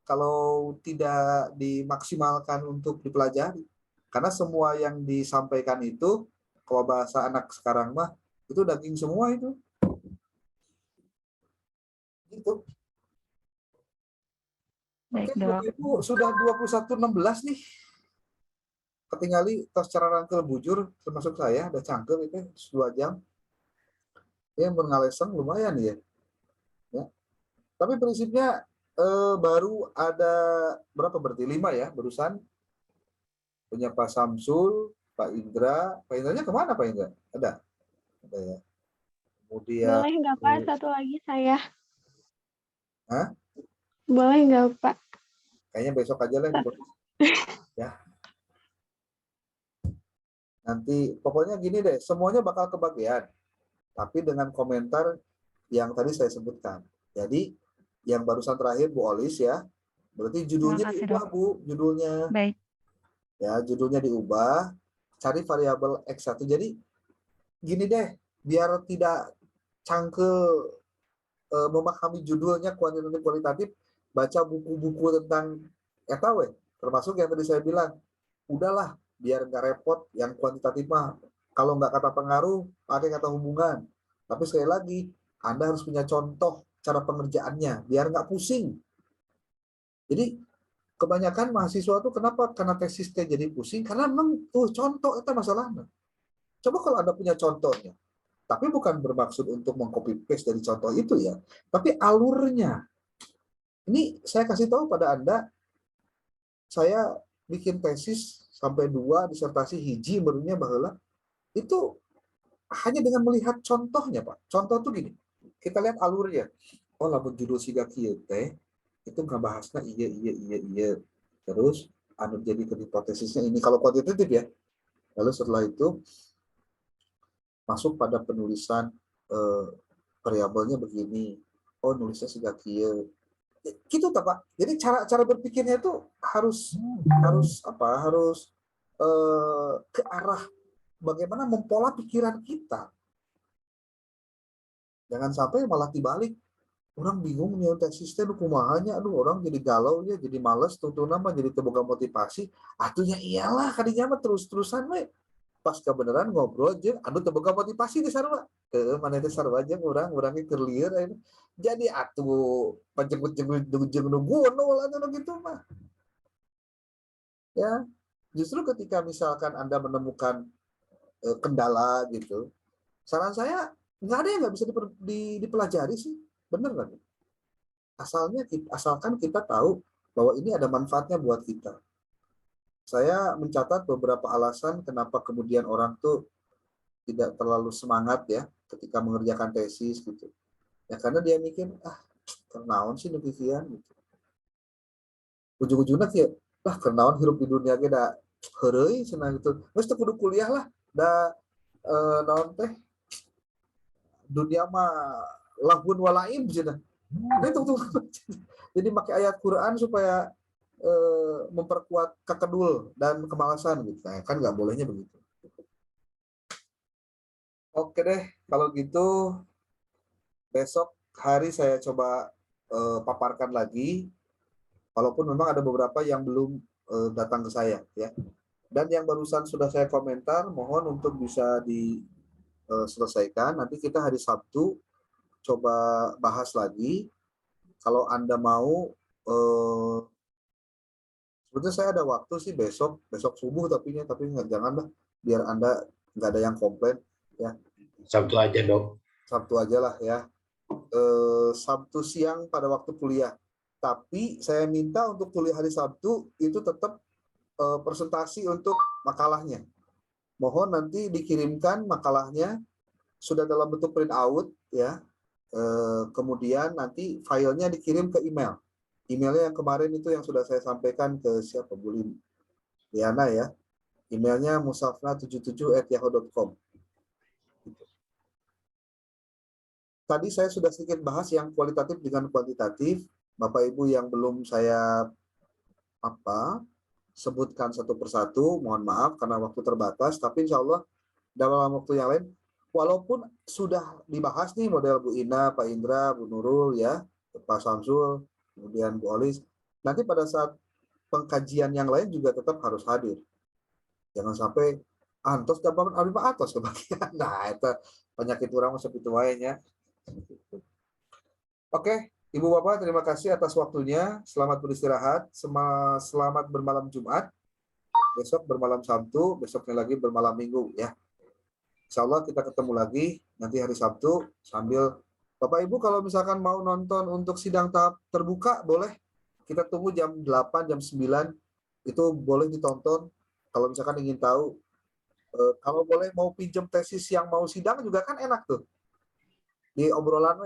kalau tidak dimaksimalkan untuk dipelajari. Karena semua yang disampaikan itu, kalau bahasa anak sekarang mah, itu daging semua itu. Gitu. Baik, Oke, Dok. Ibu, sudah 21.16 nih. Ketinggali tos cara rangkel bujur, termasuk saya, ada cangkel itu 2 jam. Ya, mengaleseng lumayan ya. Tapi prinsipnya baru ada berapa berarti? 5 ya, barusan. Punya Pak Samsul, Pak Indra. Pak Indranya kemana Pak Indra? Ada ya. Kemudian. Boleh nggak Pak? Satu lagi saya. Hah? Boleh nggak Pak? Kayaknya besok aja lah. Ya. Nanti pokoknya gini deh, semuanya bakal kebagian. Tapi dengan komentar yang tadi saya sebutkan. Jadi yang barusan terakhir Bu Olis ya. Berarti judulnya diubah, Bu, judulnya. Baik. Ya, judulnya diubah, cari variabel X1. Jadi gini deh, biar tidak cangkel memahami judulnya kuantitatif kualitatif, baca buku-buku tentang ETW, termasuk yang tadi saya bilang, udahlah biar nggak repot yang kuantitatif mah. Kalau nggak kata pengaruh, pakai kata hubungan. Tapi sekali lagi, Anda harus punya contoh cara pengerjaannya, biar nggak pusing. Jadi kebanyakan mahasiswa tuh kenapa? Karena tesisnya jadi pusing, karena memang tuh contoh itu masalahnya. Coba kalau Anda punya contohnya, tapi bukan bermaksud untuk mengcopy paste dari contoh itu ya, tapi alurnya. Ini saya kasih tahu pada Anda, saya bikin tesis sampai 2, disertasi hiji menurutnya bahwa itu hanya dengan melihat contohnya, Pak. Contoh tuh gini, kita lihat alurnya. Oh, lamun judul siga kieu teh itu nggak bahasnya iya. Terus anu jadi hipotesisnya ini kalau kuantitatif ya. Lalu setelah itu masuk pada penulisan variabelnya begini. Oh, nulisnya siga kieu. Gitu tak, Pak. Jadi cara berpikirnya itu harus ke arah bagaimana mempola pikiran kita. Jangan sampai malah dibalik. Orang bingung nih tesisnya kumahanya, aduh orang jadi galau ya, jadi males tuh nama jadi terbuka motivasi. Atunya iyalah kadinya mah terus-terusan we. Pas kebenaran ngobrol aja, aduh terbuka motivasi di sarwa. Mana itu sarwa aja orangnya terliur aja. Jadi atuh panjang-panjang nunggu nol atau gitu mah. Ya, justru ketika misalkan Anda menemukan kendala gitu, saran saya nggak ada yang nggak bisa dipelajari sih. Bener kan? Asalkan kita tahu bahwa ini ada manfaatnya buat kita. Saya mencatat beberapa alasan kenapa kemudian orang tuh tidak terlalu semangat ya ketika mengerjakan tesis gitu. Ya karena dia mikir, kenaon sih nukikian gitu. Ujung-ujungnya lah kenaon hirup di dunia ge da heureuy cenah gitu. Geus teu kudu kuliah lah, da naon teh dunia mah lahun walaib cenah. Jadi pakai ayat Quran supaya memperkuat kekedul dan kemalasan gitu. Nah, kan nggak bolehnya begitu. Oke deh, kalau gitu besok hari saya coba paparkan lagi. Walaupun memang ada beberapa yang belum datang ke saya, ya. Dan yang barusan sudah saya komentar, mohon untuk bisa diselesaikan. Nanti kita hari Sabtu coba bahas lagi. Kalau Anda mau, sebetulnya saya ada waktu sih besok subuh tapi janganlah biar Anda nggak ada yang komplain, ya. Sabtu aja dong. Sabtu aja lah ya. Sabtu siang pada waktu kuliah. Tapi saya minta untuk kuliah hari Sabtu itu tetap presentasi untuk makalahnya. Mohon nanti dikirimkan makalahnya sudah dalam bentuk print out ya. Kemudian nanti filenya dikirim ke email. Emailnya yang kemarin itu yang sudah saya sampaikan ke siapa, Bu Liana ya. Emailnya musafna77@yahoo.com. Tadi saya sudah sedikit bahas yang kualitatif dengan kuantitatif. Bapak Ibu yang belum saya sebutkan satu persatu, mohon maaf karena waktu terbatas, tapi insya Allah dalam waktu yang lain, walaupun sudah dibahas nih model Bu Ina, Pak Indra, Bu Nurul, ya, Pak Samsul, kemudian Bu Olis, nanti pada saat pengkajian yang lain juga tetap harus hadir. Jangan sampai antos dapat alima atos kebagian. Nah, itu penyakit orang seperti itu wayanya. Oke. Ibu Bapak, terima kasih atas waktunya. Selamat beristirahat. Selamat bermalam Jumat. Besok bermalam Sabtu, besoknya lagi bermalam Minggu ya. Insya Allah kita ketemu lagi nanti hari Sabtu sambil Bapak Ibu kalau misalkan mau nonton untuk sidang tahap terbuka boleh. Kita tunggu jam 8, jam 9 itu boleh ditonton. Kalau misalkan ingin tahu kalau boleh mau pinjam tesis yang mau sidang juga kan enak tuh. Di obrolan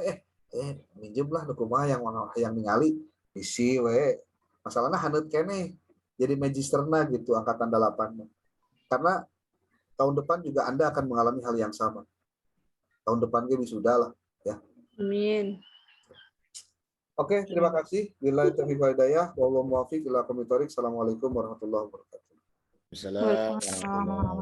minjem lah dokumen yang ningali isi we masalahnya haneut kene jadi magisterna gitu angkatan 8 karena tahun depan juga Anda akan mengalami hal yang sama tahun depan ge wisuda lah ya. Amin. Oke, terima kasih. Billahi taufiq wal hidayah wallahu muwaffiq ila aqwamit thoriq. Assalamualaikum warahmatullahi wabarakatuh. Assalamualaikum warahmatullahi wabarakatuh.